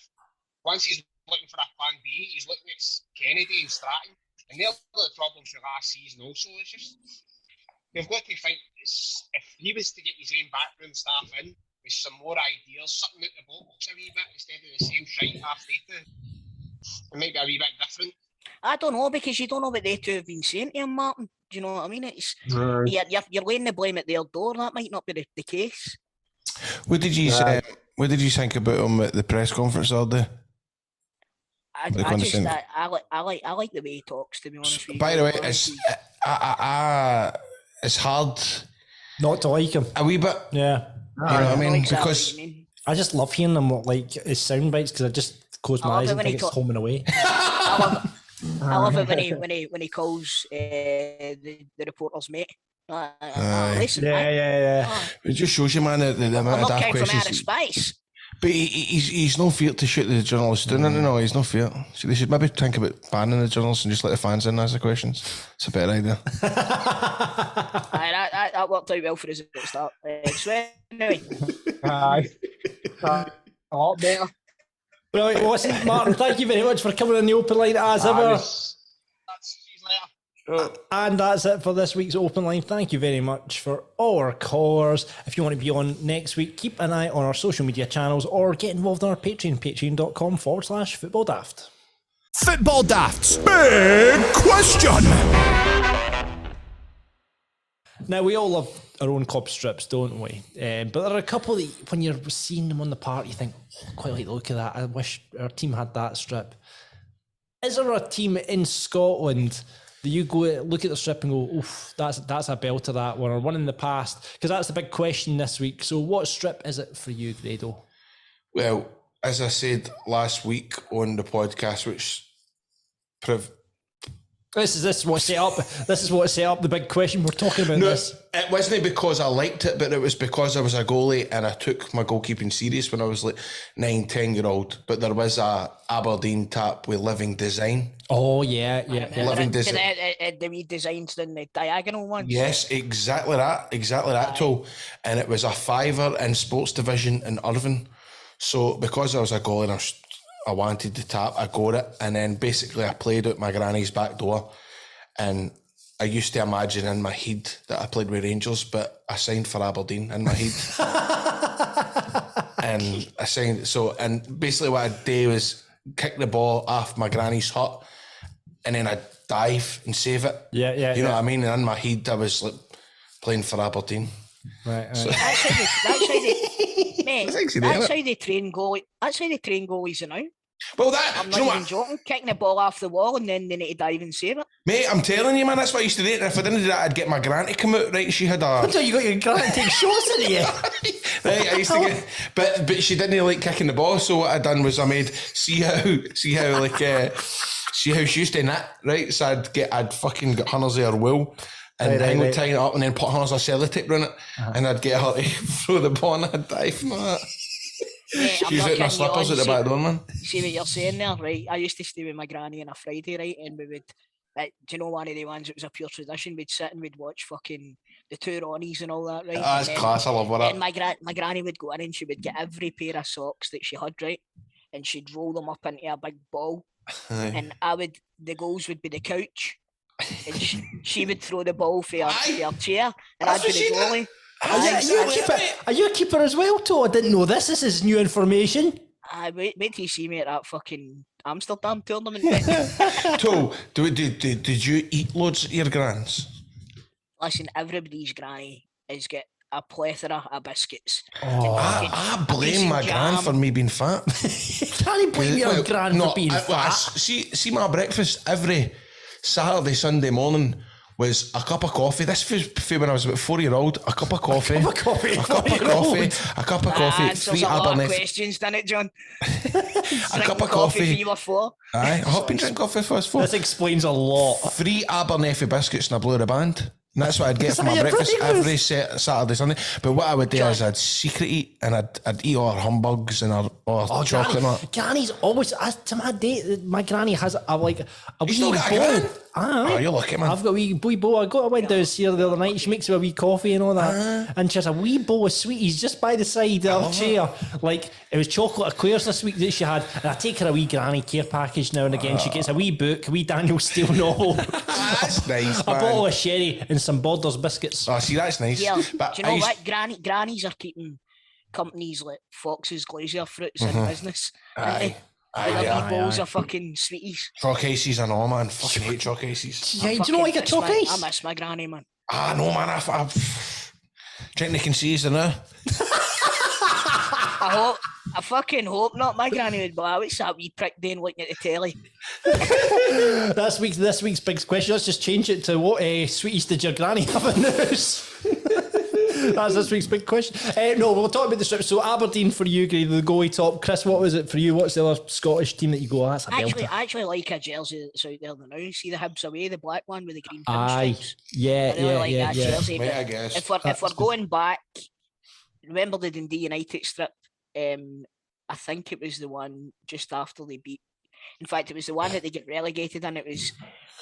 Speaker 9: once he's looking for a plan B, he's looking at Kennedy and Stratton. And they're the problems from last season also. It's just, we've got to think, if he was to get his own backroom staff in with some more ideas, something out the box a wee bit instead of the same shite half they do, it might be a wee bit different.
Speaker 3: I don't know, because you don't know what they two have been saying to him, Martin. Do you know what I mean? It's you're laying the blame at their door. That might not be the case.
Speaker 6: What did you say? What did you think about him at the press conference all day?
Speaker 3: I like the way he talks, to be honest with you.
Speaker 6: By the way, it's hard
Speaker 5: not to like him.
Speaker 6: a wee bit.
Speaker 5: Yeah.
Speaker 6: You know what I mean?
Speaker 3: Exactly
Speaker 6: Because
Speaker 3: what you mean.
Speaker 5: I just love hearing them like his sound bites because I just close my eyes and think it's Home and Away.
Speaker 3: I love it when he calls the reporter's mate. Listen,
Speaker 5: Yeah.
Speaker 6: it just shows you, man, the amount
Speaker 3: I'm
Speaker 6: of
Speaker 3: not
Speaker 6: daft
Speaker 3: came from outer
Speaker 6: questions.
Speaker 3: space.
Speaker 6: But he's no fear to shoot the journalists down. No, he's no fear. So they should maybe think about banning the journalists and just let the fans in ask the questions. It's a better idea.
Speaker 3: That worked out well for us at the start. So anyway,
Speaker 9: A lot better.
Speaker 5: Right, listen, Martin, thank you very much for coming on the open line as ever. And that's it for this week's open line. Thank you very much for all our callers. If you want to be on next week, keep an eye on our social media channels or get involved on our Patreon, patreon.com/footballdaft.
Speaker 1: Football Daft's big question.
Speaker 5: Now, we all love our own club strips, don't we? But there are a couple that when you're seeing them on the park, you think, oh, quite like the look of that. I wish our team had that strip. Is there a team in Scotland that you go look at the strip and go, oof, that's a belter, that one, or one in the past? Because that's the big question this week. So what strip is it for you, Grado?
Speaker 6: Well, as I said last week on the podcast, which
Speaker 5: This is what set up the big question. We're talking about this.
Speaker 6: It wasn't because I liked it, but it was because I was a goalie and I took my goalkeeping serious when I was like 9-10-year-old. But there was a Aberdeen tap with living design.
Speaker 5: Oh yeah.
Speaker 6: Living design.
Speaker 3: The wee designs in the diagonal ones.
Speaker 6: Yes, exactly that, Toal. And it was a $5 in sports division in Irvine. So because I was a goalie and I wanted the tap, I got it, and then basically I played out my granny's back door, and I used to imagine in my head that I played with Rangers, but I signed for Aberdeen in my head. And I signed, and basically what I'd do was kick the ball off my granny's hut, and then I'd dive and save it.
Speaker 5: Yeah.
Speaker 6: You know what I mean? And in my head I was like playing for Aberdeen.
Speaker 5: Right.
Speaker 6: So,
Speaker 3: That's how they train goalies. That's how they train goalies now.
Speaker 6: well,
Speaker 3: I'm not even joking. Kicking the ball off the wall and then they need to dive and save it.
Speaker 6: Mate, I'm telling you, man, that's what I used to do. And if I didn't do that, I'd get my gran to come out. Right, she had a.
Speaker 5: So you got your gran to take shots at you.
Speaker 6: Right, I used to get, but she didn't like kicking the ball. So what I done was I made see how she used to knit. Right, so I'd fucking get hunters of her wool. And then we'd tie it up and then put hunters of sellotape around it, and I'd get her to throw the ball and I'd dive from that. She was out in her slippers at the back door, man.
Speaker 3: See what you're saying there, right? I used to stay with my granny on a Friday, right? And we would, do you know, one of the ones that was a pure tradition, we'd sit and we'd watch fucking the two Ronnies and all that, right?
Speaker 6: That's class, I love that.
Speaker 3: And my granny would go in and she would get every pair of socks that she had, right? And she'd roll them up into a big ball. And the goals would be the couch. And she would throw the ball for her chair. And I'd be the goalie.
Speaker 5: Are you a keeper as well, Toal? I didn't know this. This is new information.
Speaker 3: Wait till you see me at that fucking Amsterdam tournament.
Speaker 6: Toal, did you eat loads of your grans?
Speaker 3: Listen, everybody's granny has got a plethora of biscuits.
Speaker 6: I blame my gran for me being fat.
Speaker 5: Can't you blame your gran for being fat?
Speaker 6: See my breakfast every Saturday, Sunday morning was a cup of coffee. This was when I was about 4-year-old. A cup of coffee. A cup of coffee. 3 Abernethy.
Speaker 3: Questions, didn't it, John?
Speaker 6: A cup of coffee.
Speaker 3: For you were 4.
Speaker 6: Aye, I have been drinking coffee for 4.
Speaker 5: This explains a lot.
Speaker 6: 3 Abernethy biscuits and a blue band. And that's what I'd get for my breakfast every Saturday, Sunday. But what I would do is I'd secret eat and I'd eat all her humbugs and her chocolate and all.
Speaker 5: Granny's always, to my date, my granny has a wee
Speaker 6: still got a
Speaker 5: bowl.
Speaker 6: gran? Oh, you're lucky, man.
Speaker 5: I've got a wee bowl. I went down to her the other night. She makes me a wee coffee and all that. And she has a wee bowl of sweeties just by the side of her chair. Like, it was chocolate eclairs this week that she had. And I take her a wee granny care package now and again. She gets a wee book, a wee Daniel Steele novel.
Speaker 6: That's nice,
Speaker 5: a bottle of sherry and some Borders biscuits.
Speaker 6: Oh, see, that's nice.
Speaker 3: Yeah,
Speaker 6: but
Speaker 3: do you know what? Grannies are keeping companies like Fox's Glacier Fruits in business.
Speaker 6: Aye.
Speaker 3: Bowls of fucking sweeties.
Speaker 6: Chalk ices and all, man. Fucking hate chalk ices.
Speaker 5: Yeah, do you know like a chalk ice?
Speaker 3: I miss my granny, man.
Speaker 6: No, man. I think they can see us now.
Speaker 3: I fucking hope not. My granny would be like, what's that wee prick doing looking at the telly?
Speaker 5: this week's big question. Let's just change it to what sweeties did your granny have in the house? That's this week's big question. No, we'll talk about the strip. So Aberdeen for you, Grady, the goalie top. Chris, what was it for you? What's the other Scottish team that you go, that's a belter?
Speaker 3: I actually like a jersey that's out there now. See the Hibs away, the black one with the green pinstripes.
Speaker 5: Yeah,
Speaker 3: I really like that jersey.
Speaker 6: Mate, I guess.
Speaker 3: If we're going back, remember the Dundee United strip? I think it was the one just after they beat. In fact, it was the one that they get relegated in. It was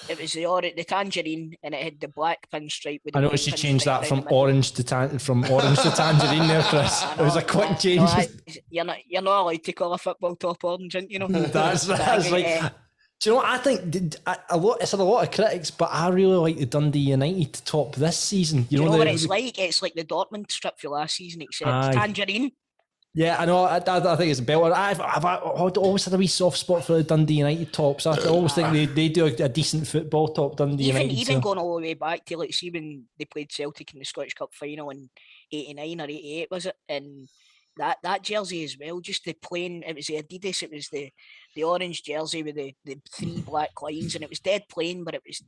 Speaker 3: the tangerine, and it had the black pinstripe.
Speaker 5: I noticed you changed that from orange to tangerine there, Chris. It was a quick change.
Speaker 3: You're not allowed to call a football top orange, you know.
Speaker 5: That's right. Do you know what I think? It's had a lot of critics, but I really like the Dundee United top this season. You know
Speaker 3: what it's like? It's like the Dortmund strip for last season, except tangerine.
Speaker 5: Yeah, I know. I think it's a belter. I've always had a wee soft spot for the Dundee United tops. I always think they do a decent football top, Dundee United.
Speaker 3: Even going all the way back to, like, see when they played Celtic in the Scottish Cup final in 89 or 88, was it? And that jersey as well, just the plain, it was the Adidas, it was the orange jersey with the three black lines, and it was dead plain, but it's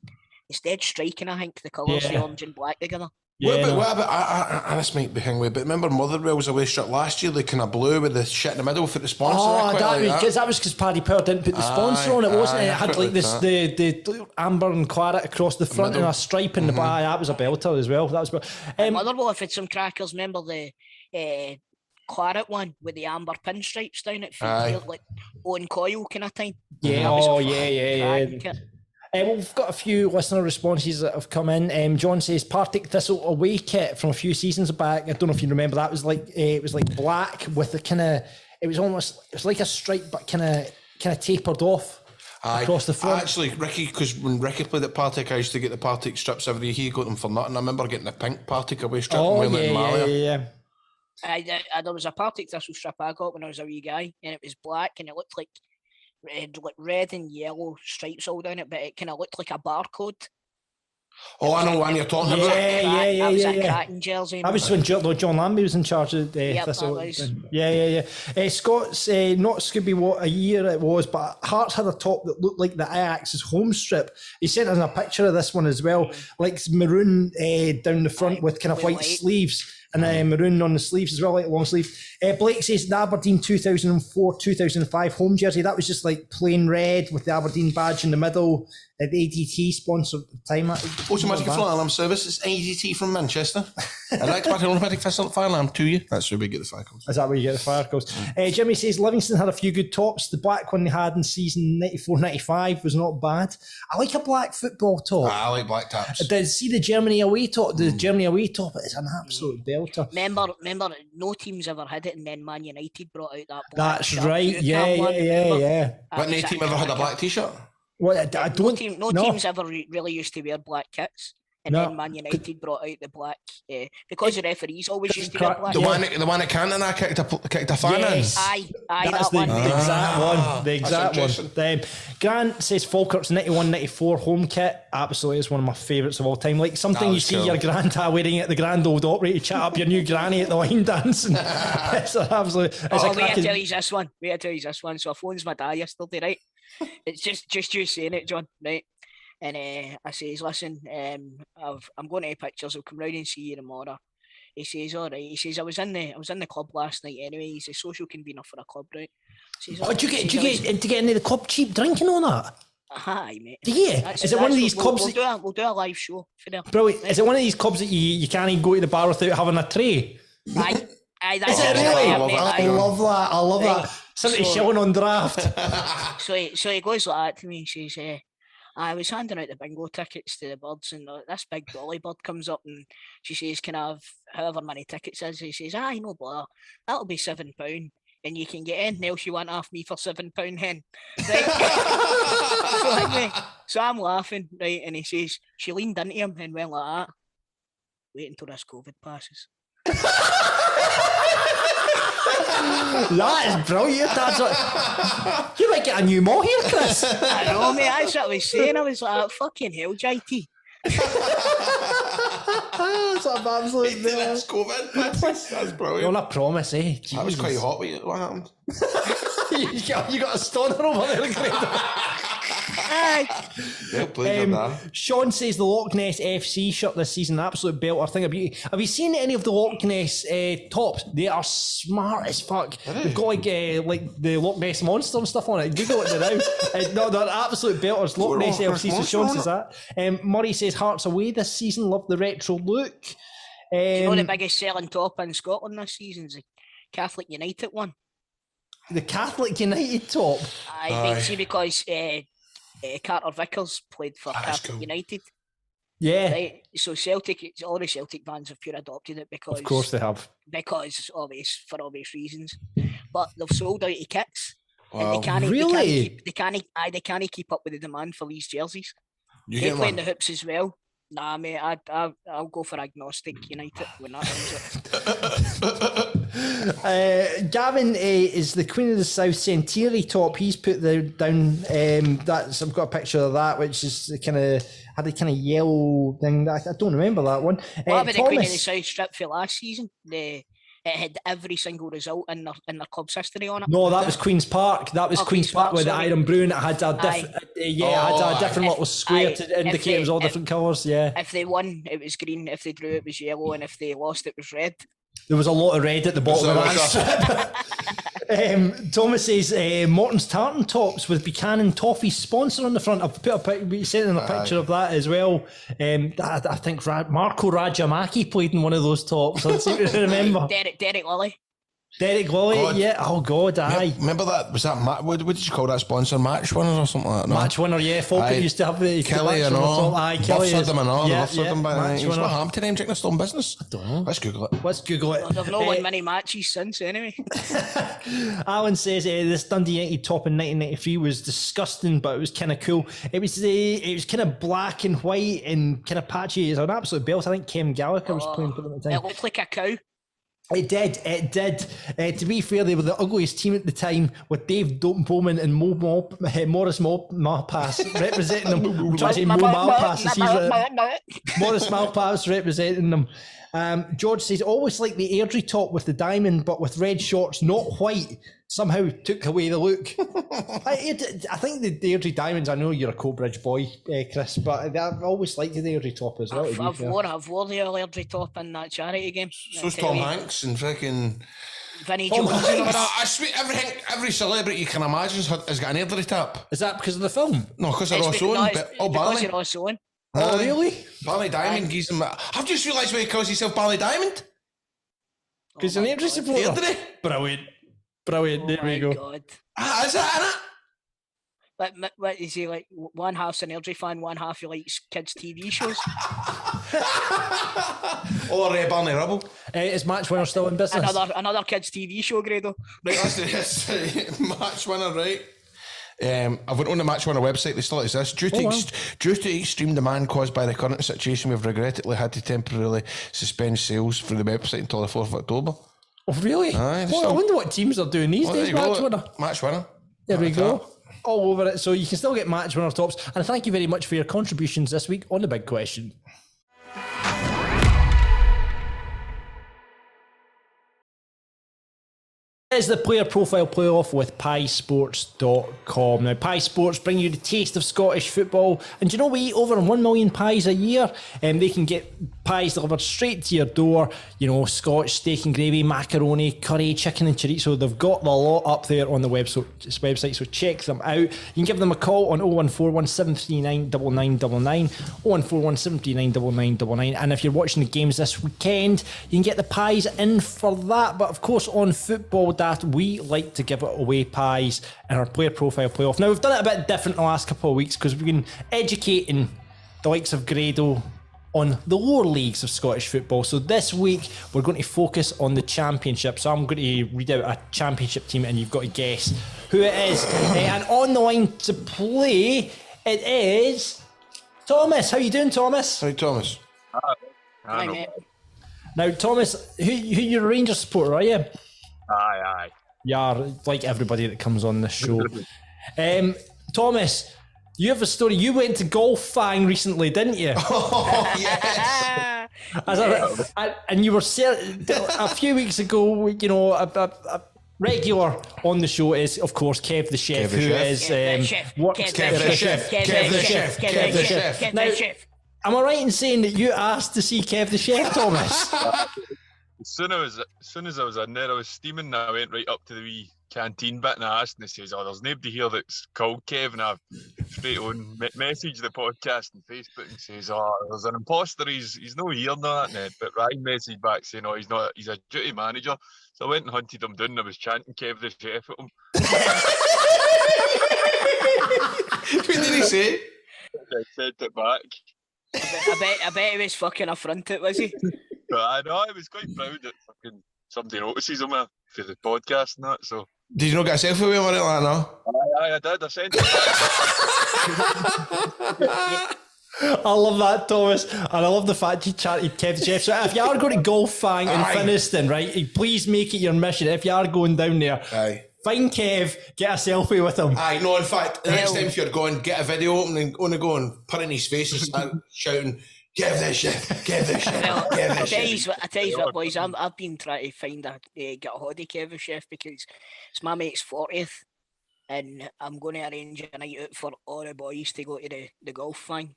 Speaker 3: dead striking, I think, the colours, the orange and black together.
Speaker 6: Yeah, what about this might be hanging but remember Motherwell's away shirt last year, the kind of blue with the shit in the middle for the sponsor?
Speaker 5: That was because Paddy Power didn't put the sponsor on it, wasn't it? It had like this the amber and claret across the front and a stripe in the back. That was a belter as well. That was
Speaker 3: Motherwell have had some crackers. Remember the claret one with the amber pinstripes down it, like Owen Coyle kind of time.
Speaker 5: Yeah. We've got a few listener responses that have come in. John says Partick Thistle away kit from a few seasons back. I don't know if you remember that. It was like black with the kind of. It was like a stripe, but kind of tapered off across the front.
Speaker 6: Actually, Ricky, because when Ricky played at Partick, I used to get the Partick strips every year. He got them for nothing. I remember getting a pink Partick away strip.
Speaker 5: Yeah.
Speaker 3: There was a Partick Thistle strip I got when I was a wee guy, and it was black, and it looked like. It had like red and yellow stripes all down it, but it kind of looked like a barcode.
Speaker 6: Oh, I know one you're talking about.
Speaker 3: That was a cracking jersey.
Speaker 5: That was when John Lambie was in charge of Thistle. Yeah. Scott's not Scooby what a year it was, but Hearts had a top that looked like the Ajax's home strip. He sent us a picture of this one as well, like maroon down the front with kind of white sleeves. And maroon on the sleeves as well, like long sleeve. Blake says the Aberdeen 2004-2005 home jersey, that was just like plain red with the Aberdeen badge in the middle. The ADT sponsored at the time.
Speaker 6: Automatic fire alarm service, it's ADT from Manchester. I'd like to an automatic fire alarm to you. That's where we get the fire calls.
Speaker 5: Is that where you get the fire calls? Jimmy says Livingston had a few good tops. The black one they had in season 94-95 was not bad. I like a black football top.
Speaker 6: I like black tops.
Speaker 5: See the Germany away top? The Germany away top is an absolute belter.
Speaker 3: Remember, no team's ever had it, and then Man United brought out that black
Speaker 5: That's
Speaker 3: shirt.
Speaker 5: right, yeah.
Speaker 6: But no team ever had a black t-shirt?
Speaker 5: Well, I don't.
Speaker 3: No teams ever really used to wear black kits, and then Man United brought out the black because the referees always used to wear black.
Speaker 6: The one at Cantona kicked a fan in.
Speaker 3: Aye,
Speaker 5: that's
Speaker 3: that one.
Speaker 5: The exact one. The exact one. Grant says Falkirk's 91-94 home kit. Absolutely, it's one of my favourites of all time. Like something you see your grandpa wearing at the Grand Old Opry to chat up your new granny at the line dancing. It's absolutely.
Speaker 3: Wait to tell you this one. So I phoned my dad yesterday, right? It's just you saying it, John, right? And I says, listen, I'm going to take pictures. I'll come round and see you tomorrow. He says, all right. He says, I was in the club last night anyway. He's a social convener for a club, right? Says, do you get into the club cheap drinking on that? Aye, mate.
Speaker 5: Yeah. Is it one of these clubs?
Speaker 3: We'll do a live show for them.
Speaker 5: Brilliant. Is it one of these clubs that you can't even go to the bar without having a tray?
Speaker 3: Aye, that's
Speaker 5: it really? I love that. Somebody's shilling on draft.
Speaker 3: So he goes like that to me. He says, I was handing out the bingo tickets to the birds, and this big dolly bird comes up and she says, can I have however many tickets is? He says, aye, no bother. That'll be £7. And you can get anything else you want off me for £7 hen. Right? So I'm laughing, right? And he says, she leaned into him and went like that. Wait until this COVID passes.
Speaker 5: That is brilliant. You might get a new mo here, Chris.
Speaker 3: I know, mate. That's what I was saying. I was like, fucking hell, JT.
Speaker 5: That's absolute
Speaker 6: That's COVID. That's brilliant.
Speaker 5: On a promise, eh? Jesus.
Speaker 6: That was quite hot. What happened?
Speaker 5: you got a stoner over there, Grado.
Speaker 6: Well played,
Speaker 5: Sean says the Loch Ness FC shirt this season, absolute belter, thing of beauty. Have you seen any of the Loch Ness tops? They are smart as fuck. They've got like the Loch Ness monster and stuff on it. Google it now. No, they're absolute belters. Loch Ness FC. So Sean says that. Murray says Hearts away this season. Love the retro look.
Speaker 3: You know the biggest selling top in Scotland this season is the Catholic United one.
Speaker 5: The Catholic United top.
Speaker 3: I think see because Carter Vickers played for Catholic United.
Speaker 5: Yeah.
Speaker 3: Right? So Celtic, all the Celtic fans have pure adopted it because.
Speaker 5: Of course they have.
Speaker 3: Because for obvious reasons, but they've sold out of kits.
Speaker 6: Wow.
Speaker 3: And they can't.
Speaker 5: Really?
Speaker 3: They can't keep up with the demand for these jerseys.
Speaker 6: They
Speaker 3: play in the hoops as well. Nah, mate, I'll go for agnostic United when that comes up.
Speaker 5: Gavin is the Queen of the South Centenary top. He's put down. That's I've got a picture of that, which is had a kind of yellow thing. I don't remember that one.
Speaker 3: What about the Queen of the South strip for last season? It had every single result in their club's history on it.
Speaker 5: No, that was Queen's Park. That was Queen's Park with the Iron Broom. It had a different little square to indicate it was all different colours. Yeah. If
Speaker 3: they won, it was green. If they drew, it was yellow, and if they lost, it was red.
Speaker 5: There was a lot of red at the bottom of that. Thomas says Morton's tartan tops with Buchanan Toffee sponsor on the front. I've sent in a picture of that as well. I think Marco Rajamaki played in one of those tops. I seem to remember.
Speaker 3: Derek Lilly.
Speaker 5: Derek Lilly, yeah. Oh God, aye.
Speaker 6: Remember that? Was that what did you call that sponsor? Match winner or something like that? No?
Speaker 5: Match winner, yeah. Falcon used to have the
Speaker 6: Killie and all.
Speaker 5: Aye, Killie
Speaker 6: is. Them and all.
Speaker 5: Yeah,
Speaker 6: them by the what happened to them? Drinking a stone business?
Speaker 5: I don't know.
Speaker 6: Let's Google it.
Speaker 3: Well, they've not won many matches since anyway.
Speaker 5: Alan says this Dundee United top in 1993 was disgusting, but it was kind of cool. It was kind of black and white and kind of patchy. It's an absolute belt. I think Kem Gallagher was playing for them at the time.
Speaker 3: It looked like a cow.
Speaker 5: It did. To be fair, they were the ugliest team at the time with Dave Bowman and Morris Malpass representing them. I'm trying to say Mo Malpass. Morris Malpass representing them. George says, always like the Airdrie top with the diamond, but with red shorts, not white. Somehow took away the look. I think the Airdrie diamonds, I know you're a Coatbridge boy, Chris, but I've always liked the Airdrie top as well.
Speaker 3: I've worn the Airdrie top in that charity game.
Speaker 6: So's Tom Hanks and freaking
Speaker 3: Vinnie Jones.
Speaker 6: I swear, every celebrity you can imagine has got an Airdrie top.
Speaker 5: Is that because of the film?
Speaker 6: No, because they're all sewn.
Speaker 3: Because they're all sewn.
Speaker 5: Oh, really?
Speaker 6: Barney Diamond gives him. I've just realised why he calls himself Barney Diamond.
Speaker 5: Because he's an Airdrie supporter.
Speaker 6: Airdrie?
Speaker 5: Brilliant. There we go.
Speaker 3: God.
Speaker 6: Is that
Speaker 3: But what is he like? One half's an Airdrie fan, one half he likes kids' TV shows.
Speaker 6: Or Barney Rubble.
Speaker 5: Is Match Winner still in business?
Speaker 3: Another kids' TV show, Grado.
Speaker 6: Right, that's Match Winner, right? I've went on the Match Winner website. They still exist. Due to extreme demand caused by the current situation, we've regrettably had to temporarily suspend sales for the website until the 4th of October.
Speaker 5: Oh, really?
Speaker 6: Aye,
Speaker 5: I wonder what teams are doing these days.
Speaker 6: Match Winner.
Speaker 5: There we go. All over it. So you can still get Match Winner tops. And thank you very much for your contributions this week on The Big Question. Is the player profile playoff with piesports.com. Now, Pie Sports bring you the taste of Scottish football, and you know we eat over 1 million pies a year, and they can get pies delivered straight to your door. You know, Scotch steak and gravy, macaroni, curry, chicken and chorizo. They've got the lot up there on the website, so check them out. You can give them a call on 0141 739 9999, 0141 739 9999, and if you're watching the games this weekend, you can get the pies in for that. But of course, on Football Daft, we like to give away pies in our player profile playoff. Now, we've done it a bit different the last couple of weeks because we've been educating the likes of Grado on the lower leagues of Scottish football. So this week, we're going to focus on the Championship. So I'm going to read out a Championship team and you've got to guess who it is. And on the line to play, it is Thomas. How you doing, Thomas?
Speaker 6: Hi, Thomas.
Speaker 3: Hi, mate.
Speaker 5: Now, Thomas, who you're a Rangers supporter, are you?
Speaker 10: Aye.
Speaker 5: Yeah, like everybody that comes on this show. Thomas, you have a story. You went to Golf Fang recently, didn't you?
Speaker 6: Oh, yes.
Speaker 5: And you were a few weeks ago, you know, Regular on the show is, of course, Kev the Chef, who is
Speaker 3: Kev the Chef.
Speaker 5: Now, am I right in saying that you asked to see Kev the Chef, Thomas?
Speaker 10: As soon as I was in there, I was steaming, and I went right up to the wee canteen bit and I asked, and they says, "Oh, there's nobody here that's called Kev," and I straight on messaged the podcast on Facebook and says, "Oh, there's an imposter. He's not here, no that." But Ryan messaged back saying, "Oh, he's not. He's a duty manager." So I went and hunted him down and I was chanting Kev the Chef at him.
Speaker 6: What did he say?
Speaker 10: I sent it back.
Speaker 3: I bet he was fucking affronted, was he?
Speaker 10: But I know, I was quite proud that fucking somebody notices him for the podcast and that, so.
Speaker 6: Did you not get a selfie with him or anything like that, no?
Speaker 10: Aye, I did. I sent it.
Speaker 5: I love that, Thomas, and I love the fact you chanted Kev the Chef. So if you are going to Golf Fang in Finniston, right, please make it your mission. If you are going down there, find Kev, get a selfie with him.
Speaker 6: Aye, no, in fact, the next time if you're going, get a video open and only go and put in his face and start shouting, "Kev the Chef, Kev the Chef, Kev the Chef."
Speaker 3: I tell you what, boys, I've been trying to find get a holiday Kev the Chef because it's my mate's 40th. And I'm going to arrange a night out for all the boys to go to the golf thing.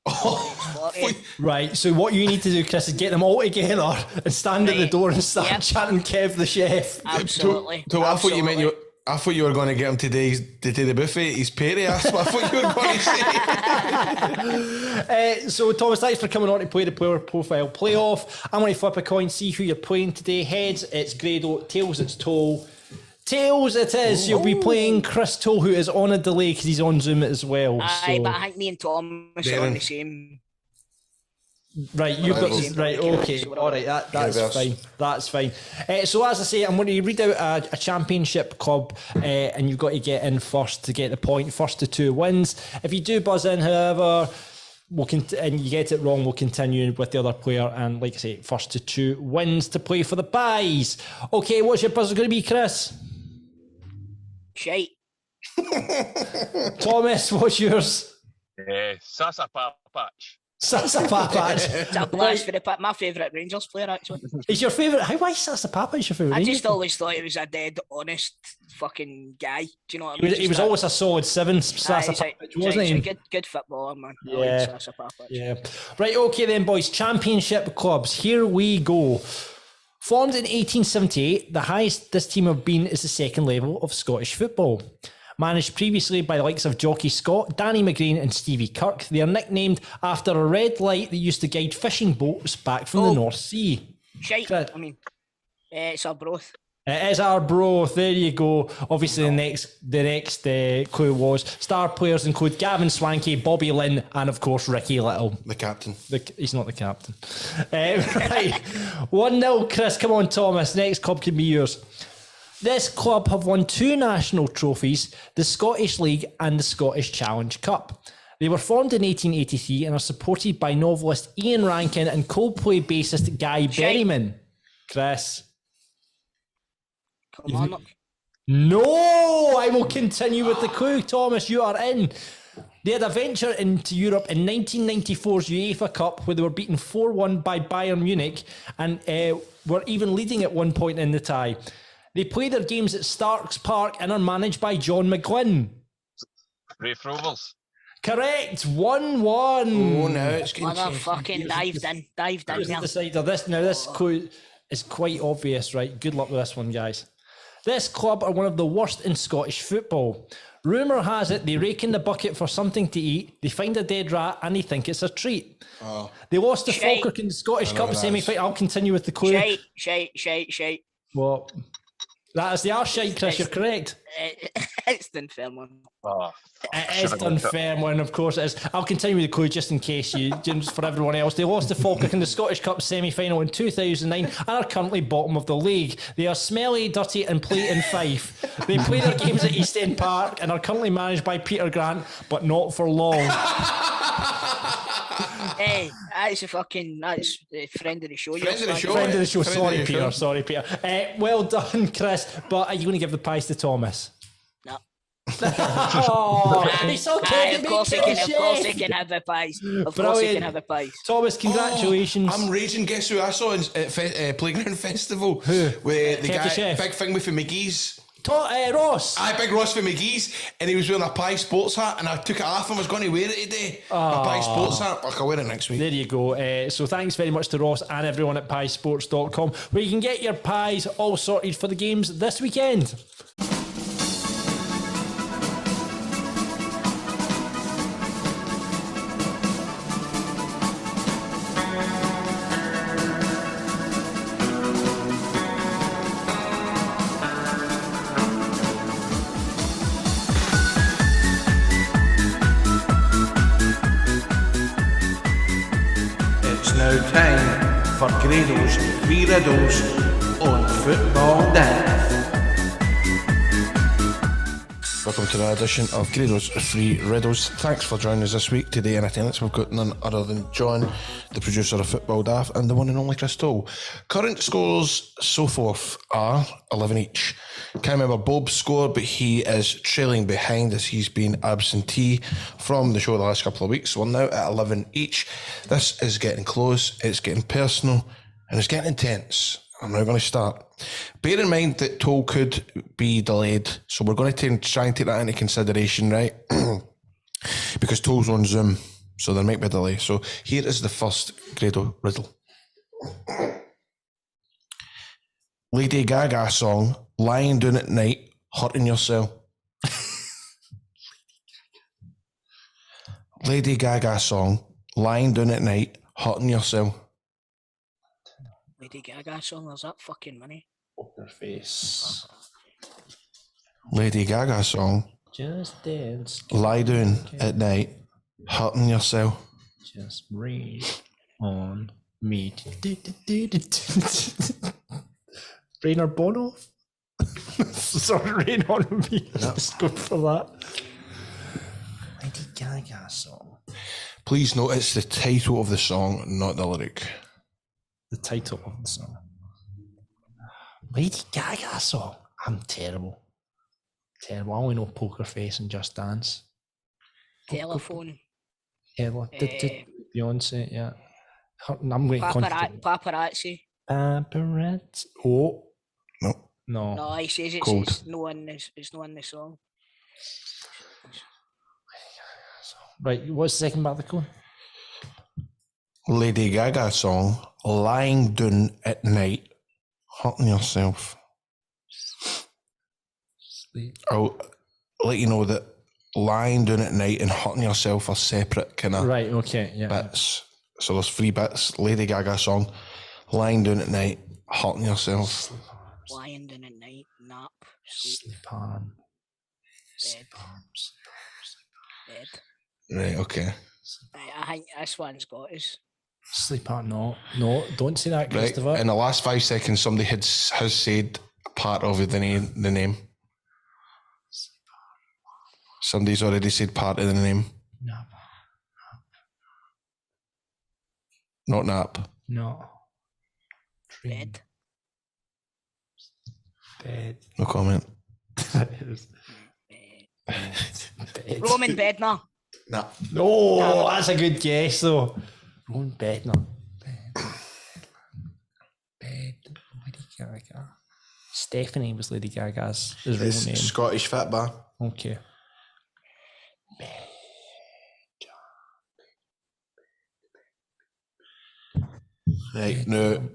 Speaker 5: Right, so what you need to do, Chris, is get them all together and stand at the door and start chanting Kev the Chef.
Speaker 3: Absolutely.
Speaker 6: So I thought you meant I thought you were going to get him to do the buffet. He's Perry. That's what I thought you were going to say.
Speaker 5: So, Thomas, thanks for coming on to play the player profile playoff. I'm going to flip a coin, see who you're playing today. Heads, it's Grado. Tails, it's Toal. Tails it is. You'll be playing Chris Toal, who is on a delay because he's on Zoom as well.
Speaker 3: Aye, but I think me and Thomas are on the same.
Speaker 5: Right, you've got this. Right, okay. All right, that's fine. That's fine. So, as I say, I'm going to read out a championship club, and you've got to get in first to get the point. First to 2 wins. If you do buzz in, however, and you get it wrong, we'll continue with the other player. And like I say, first to 2 wins to play for the buys. Okay, what's your buzzer going to be, Chris?
Speaker 3: Shite.
Speaker 5: Thomas, what's yours?
Speaker 10: Sasa Papach.
Speaker 5: Sasa Papach.
Speaker 3: It's a blast for my favourite Rangers player, actually.
Speaker 5: Is your favourite? Why is Sasa Papach your favourite?
Speaker 3: I just always thought he was a dead honest fucking guy. Do you know what I mean?
Speaker 5: He was always a solid 7, Sasa Papach, wasn't he?
Speaker 3: He's a good footballer, man.
Speaker 5: Yeah.
Speaker 3: I like Sasa Papach.
Speaker 5: Yeah. Right, okay then, boys. Championship clubs. Here we go. Formed in 1878, the highest this team have been is the second level of Scottish football. Managed previously by the likes of Jockey Scott, Danny McGrain and Stevie Kirk, they are nicknamed after a red light that used to guide fishing boats back from the North Sea.
Speaker 3: Shite. I mean, it's Arbroath.
Speaker 5: It is Arbroath. There you go. Obviously, the next clue was star players include Gavin Swankie, Bobby Lynn, and of course Ricky Little,
Speaker 6: the captain.
Speaker 5: He's not the captain. Right, 1-0. Chris, come on, Thomas. Next club can be yours. This club have won 2 national trophies: the Scottish League and the Scottish Challenge Cup. They were formed in 1883 and are supported by novelist Ian Rankin and Coldplay bassist Guy Berryman. Chris.
Speaker 3: Come on, look.
Speaker 5: No, I will continue with the clue. Thomas, you are in. They had a venture into Europe in 1994's UEFA Cup where they were beaten 4-1 by Bayern Munich and were even leading at one point in the tie. They play their games at Starks Park and are managed by John McGlynn.
Speaker 10: Rafe Rovers.
Speaker 5: Correct, 1-1.
Speaker 6: Oh, no, it's getting
Speaker 3: fucking dived in.
Speaker 5: This clue is quite obvious, right? Good luck with this one, guys. This club are one of the worst in Scottish football. Rumour has it they rake in the bucket for something to eat, they find a dead rat and they think it's a treat. They lost to Falkirk in the Scottish Cup semi-final. I'll continue with the clue.
Speaker 3: Shite.
Speaker 5: Well, that is the arse-shite, Chris, you're correct.
Speaker 3: It's Dunfermline.
Speaker 5: It is Dunfermline, of course it is. I'll continue with the clue just in case for everyone else. They lost to Falkirk in the Scottish Cup semi-final in 2009 and are currently bottom of the league. They are smelly, dirty and play in Fife. They play their games at East End Park and are currently managed by Peter Grant, but not for long.
Speaker 3: Hey, that's a friend of the show.
Speaker 6: Friend of
Speaker 5: the show. Sorry, Peter. Well done, Chris. But are you going to give the prize to Thomas?
Speaker 3: No.
Speaker 5: It's okay.
Speaker 3: Of course he can have the prize. Of course he can have the prize.
Speaker 5: Thomas, congratulations.
Speaker 6: I'm raging. Guess who I saw at Playground Festival?
Speaker 5: Who?
Speaker 6: With the
Speaker 5: Kev
Speaker 6: guy,
Speaker 5: the Chef.
Speaker 6: big thing with the McGee's.
Speaker 5: Ross.
Speaker 6: Aye, big Ross for McGee's, and he was wearing a Pie Sports hat, and I took it off and was going to wear it today. My Pie Sports hat, I'll wear it next week.
Speaker 5: There you go. So thanks very much to Ross and everyone at piesports.com, where you can get your pies all sorted for the games this weekend.
Speaker 6: Now time for Grado's 3 riddles on Football Daft. Welcome to the edition of Grado's 3 riddles. Thanks for joining us this week. Today in attendance we've got none other than John, the producer of Football Daft, and the one and only Chris Toal. Current scores so forth are 11 each. Can't remember Bob's score, but he is trailing behind as he's been absentee from the show the last couple of weeks. We're now at 11 each. This is getting close, it's getting personal, and it's getting intense. I'm now going to start. Bear in mind that Toal could be delayed, so we're going to try and take that into consideration, right? Because Toal's on Zoom, so there might be a delay. So here is the first Grado riddle. Lady Gaga song, lying down at night, hurting yourself. Lady Gaga song, lying down at night, hurting yourself.
Speaker 3: Lady Gaga song, there's that fucking money.
Speaker 5: Poker face.
Speaker 6: Lady Gaga song,
Speaker 5: Just dance.
Speaker 6: lie down at night, hurting yourself.
Speaker 5: Just rain on me. Rain or Bono? Sorry, rain on me. Let's go for that. Lady Gaga song.
Speaker 6: Please note it's the title of the song, not the lyric.
Speaker 5: The title of the song. Lady Gaga song. I'm terrible. Terrible. I only know Poker Face and Just Dance.
Speaker 3: Telephone.
Speaker 5: Beyonce, yeah. I'm going to
Speaker 3: Paparazzi.
Speaker 5: Paparazzi. Oh.
Speaker 6: No.
Speaker 3: No, he says
Speaker 6: Cold.
Speaker 3: it's no in the song.
Speaker 5: Right, what's the second part of the code?
Speaker 6: Lady Gaga song, lying down at night, hurting yourself.
Speaker 5: Sleep.
Speaker 6: I'll let you know that lying down at night and hurting yourself are separate kind of
Speaker 5: Right, okay, yeah.
Speaker 6: bits. So there's 3 bits. Lady Gaga song, lying down at night, hurting yourself.
Speaker 3: Lying down at night, nap, sleep,
Speaker 5: Sleep on.
Speaker 3: bed.
Speaker 6: Right, okay.
Speaker 3: I think this one's got us.
Speaker 5: Sleep on, no, don't say that,
Speaker 6: Right.
Speaker 5: Christopher.
Speaker 6: In the last 5 seconds, somebody has said part of the name. Somebody's already said part of the name.
Speaker 5: Nap.
Speaker 6: Not nap.
Speaker 5: No. Dream. Bed.
Speaker 6: No comment.
Speaker 5: Bed.
Speaker 3: Roman Bednar.
Speaker 6: Nah.
Speaker 5: No, that's a good guess though. Rowan Bednar. Bed. Lady Gaga. Stephanie was Lady Gaga's real
Speaker 6: It's
Speaker 5: name.
Speaker 6: Scottish Fat Bar.
Speaker 5: Okay.
Speaker 6: Right, no.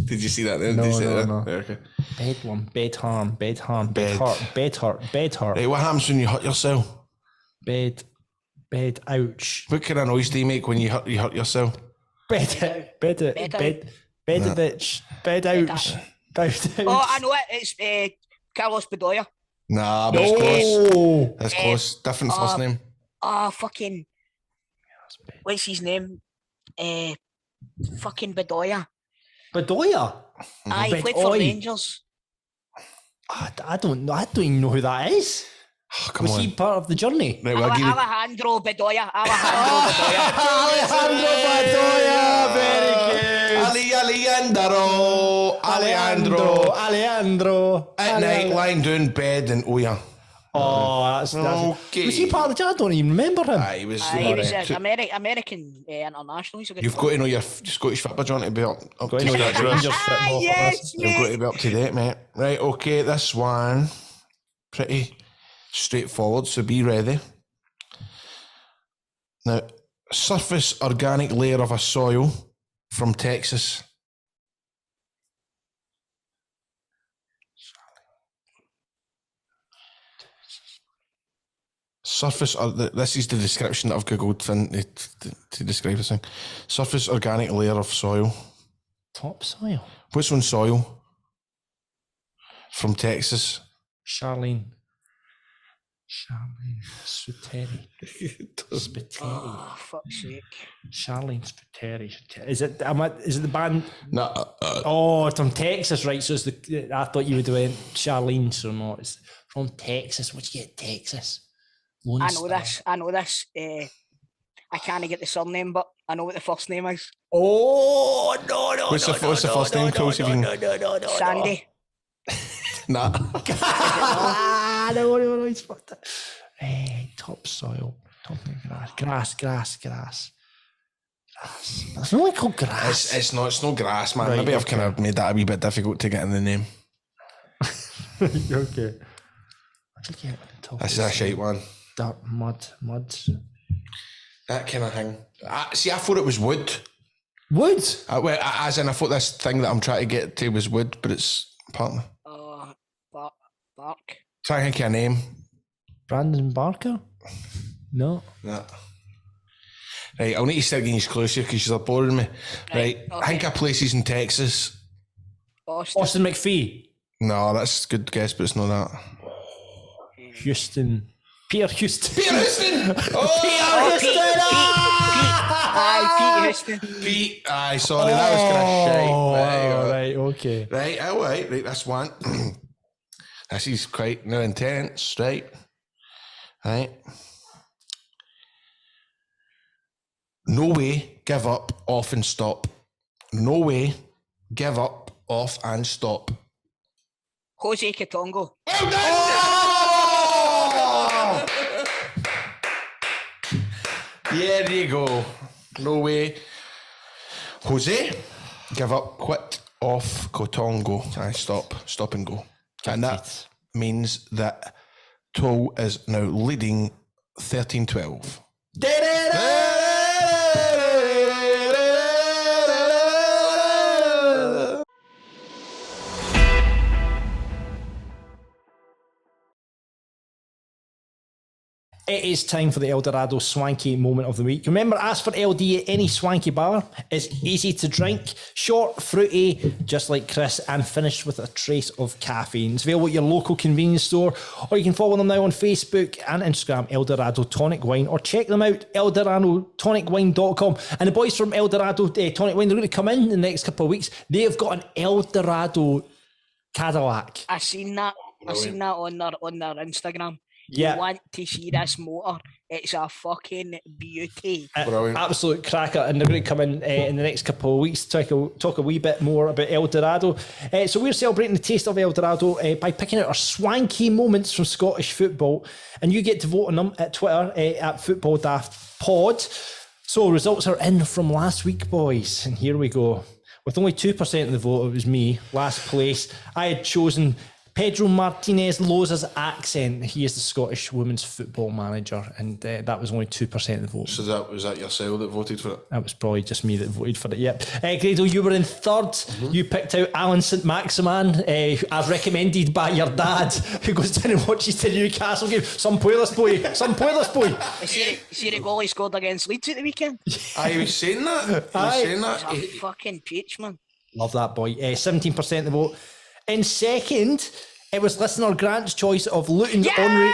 Speaker 6: Did you see that then?
Speaker 5: No,
Speaker 6: Did you see that?
Speaker 5: no.
Speaker 6: Right, okay.
Speaker 5: Bedlam, bed harm, bed hurt, bed hurt.
Speaker 6: Right, what happens when you hurt yourself?
Speaker 5: Bed, ouch.
Speaker 6: What kind of noise do you make when you hurt yourself?
Speaker 5: Bed, bitch, bed ouch. Bed ouch.
Speaker 3: Oh, I know it. It's Carlos Bedoya.
Speaker 6: Nah, but it's close. That's close. Different first name.
Speaker 3: Fucking. What's his name? Fucking Bedoya.
Speaker 5: Bedoya?
Speaker 3: He played for Rangers.
Speaker 5: I don't know. I don't even know who that is.
Speaker 6: Oh, come
Speaker 5: Was
Speaker 6: on.
Speaker 5: he part of the journey?
Speaker 6: Right, well, I'll give you...
Speaker 3: Alejandro Bedoya.
Speaker 5: Alejandro Bedoya. Very good.
Speaker 6: Alejandro.
Speaker 5: Alejandro.
Speaker 6: At night, lying down bed and oh yeah.
Speaker 5: Oh, that's
Speaker 6: Okay.
Speaker 5: Was he part of the? I don't even remember him.
Speaker 6: He was.
Speaker 3: He was American international. He's a good
Speaker 6: You've got to know your Scottish football, John, to be up
Speaker 5: Got to
Speaker 6: to
Speaker 5: know your
Speaker 6: scratch.
Speaker 5: Rangers football.
Speaker 3: yes,
Speaker 6: You've got
Speaker 3: mate.
Speaker 6: to be up to date, mate. Right, okay, this one pretty straightforward, so be ready. Now, surface organic layer of a soil from Texas. Surface, this is the description that I've googled to describe this thing. Surface organic layer of soil.
Speaker 5: Topsoil.
Speaker 6: Which one's soil? From Texas.
Speaker 5: Charlene Spiteri. Spiteri.
Speaker 3: Oh, fuck's sake.
Speaker 5: Charlene Spiteri. Is it the band?
Speaker 6: No.
Speaker 5: Oh, it's from Texas, right? So it's I thought you would have went Charlene, so no, it's from Texas. What do you get, Texas? Lone
Speaker 3: I
Speaker 5: Star.
Speaker 3: know this. I can't get the surname, but I know what the first name is.
Speaker 5: Oh no!
Speaker 6: What's the first name, Coach?
Speaker 3: Sandy.
Speaker 6: Nah.
Speaker 5: No, it's fucked up. Topsoil. Grass. It's not called grass.
Speaker 6: It's not grass, man.
Speaker 5: Right,
Speaker 6: Maybe I've kind of made that a wee bit difficult to get in the name.
Speaker 5: Okay. What did you get with the top?
Speaker 6: This is a shite one.
Speaker 5: Dirt, mud.
Speaker 6: That kind of thing. See, I thought it was wood.
Speaker 5: Wood?
Speaker 6: As in, I thought this thing that I'm trying to get to was wood, but it's partner.
Speaker 3: Bark.
Speaker 6: Try and think of a name.
Speaker 5: Brandon Barker? No.
Speaker 6: Nah. Right, I'll need to start getting these close here because you're boring me. Right,
Speaker 3: okay.
Speaker 6: I think a place is in Texas.
Speaker 3: Austin.
Speaker 5: McPhee?
Speaker 6: No, that's a good guess, but it's not that.
Speaker 5: Houston. Peter Houston.
Speaker 6: Peter Houston!
Speaker 3: Pete Houston.
Speaker 6: Pete, aye, sorry, that was kind of shite.
Speaker 5: Right, okay.
Speaker 6: Right, right, that's one. This is quite no intense, right? Right. No way, give up, off and stop. No way, give up, off and stop.
Speaker 3: Jose Katongo.
Speaker 6: Well done! Yeah, there you go. No way. Jose, give up, quit, off, Kotongo. Aye, stop and go. And that means that Toal is now leading 13-12.
Speaker 5: It is time for the Eldorado Swanky Moment of the Week. Remember, ask for LD at any swanky bar. It's easy to drink, short, fruity, just like Chris, and finished with a trace of caffeine. It's available at your local convenience store, or you can follow them now on Facebook and Instagram, Eldorado Tonic Wine, or check them out, EldoradoTonicWine.com. And the boys from Eldorado Tonic Wine, they're going to come in the next couple of weeks. They have got an Eldorado Cadillac.
Speaker 3: I seen that on their Instagram.
Speaker 5: Yeah.
Speaker 3: You want to see this motor? It's a fucking beauty.
Speaker 5: Absolute cracker, and they're going to come in the next couple of weeks to talk a wee bit more about Eldorado. So we're celebrating the taste of Eldorado by picking out our swanky moments from Scottish football, and you get to vote on them at Twitter at Football Daft Pod. So results are in from last week, boys, and here we go. With only 2% of the vote, it was me, last place. I had chosen Pedro Martinez Loza's accent. He is the Scottish women's football manager, and that was only 2% of the vote.
Speaker 6: So was that yourself that voted for it?
Speaker 5: That was probably just me that voted for it, yep. Grado, you were in third. Mm-hmm. You picked out Alan St Maximan, as recommended by your dad, who goes down and watches the Newcastle game. Some poilus boy.
Speaker 3: See the goal he scored against Leeds at the weekend?
Speaker 6: I was saying that.
Speaker 3: He's a fucking peach, man.
Speaker 5: Love that boy. 17% of the vote. In second, it was listener Grant's choice of Luton's Henry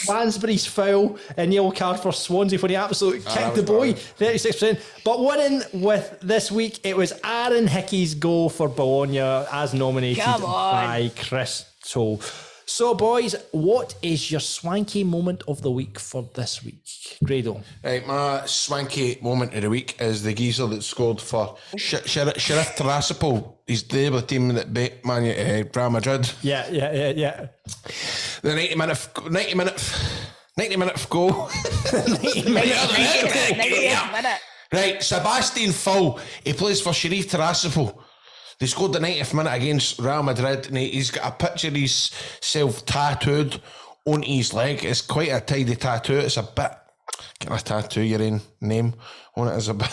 Speaker 5: Lansbury's foul and yellow card for Swansea for the absolute kick the boy, 36%. But winning with this week, it was Aaron Hickey's goal for Bologna as nominated by Chris Toal. So, boys, what is your swanky moment of the week for this week? Grado.
Speaker 6: Right, my swanky moment of the week is the geezer that scored for Sheriff Tiraspol. He's the able team that beat Real Madrid.
Speaker 5: Yeah.
Speaker 6: The 90 minute goal.
Speaker 3: 90th minute.
Speaker 6: Right, Sebastian Fall. He plays for Sheriff Tiraspol. They scored the 90th minute against Real Madrid, and he's got a picture of himself tattooed on his leg. It's quite a tidy tattoo. It's a bit. Get a tattoo your own name on it is a bit.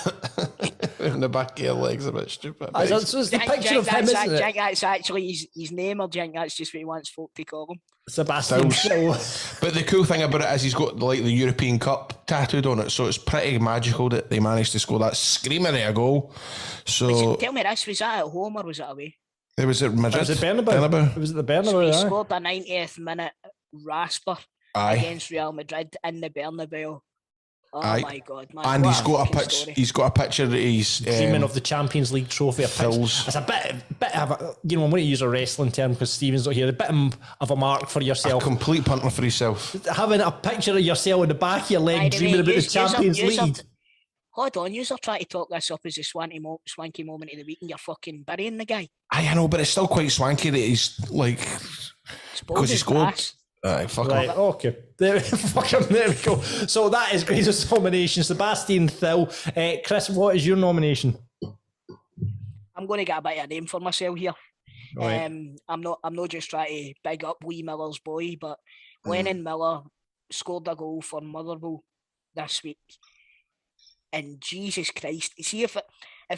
Speaker 6: In the back of your leg's a bit stupid.
Speaker 5: So it's the picture of him, isn't it?
Speaker 3: That's actually his name, or Jink, that's just what he wants folk to call him.
Speaker 5: Sebastian Phil.
Speaker 6: But the cool thing about it is he's got like the European Cup tattooed on it, so it's pretty magical that they managed to score that screamer of a goal. So
Speaker 3: tell me this, was that at home or was it away?
Speaker 6: It was at Madrid.
Speaker 5: It was at Bernabeu. It was at the Bernabeu.
Speaker 3: So he scored a 90th minute rasper
Speaker 6: Aye.
Speaker 3: against Real Madrid in the Bernabeu. Oh
Speaker 6: Aye.
Speaker 3: My God, man!
Speaker 6: And
Speaker 3: what
Speaker 6: he's got a picture.
Speaker 3: story.
Speaker 6: He's got a picture that he's
Speaker 5: dreaming of the Champions League trophy.
Speaker 6: Phil's.
Speaker 5: It's a bit of a, I'm going to use a wrestling term because Stephen's not here. A bit of a mark for yourself.
Speaker 6: A complete punter for yourself.
Speaker 5: Having a picture of yourself in the back of your leg, dreaming about the Champions League.
Speaker 3: Hold on, you're trying to talk this up as a swanky moment of the week, and you're fucking burying the guy.
Speaker 6: I know, but it's still quite swanky that he's like because he scored. Fuck
Speaker 5: right,
Speaker 6: him.
Speaker 5: Okay. Fuck him. There we go. So that is Grace's nomination. Sebastian Thill. Chris, what is your nomination?
Speaker 3: I'm going to get a bit of a name for myself here.
Speaker 5: Right.
Speaker 3: I'm not just trying to big up wee Miller's boy, but Lennon Miller scored a goal for Motherwell this week. And Jesus Christ, see if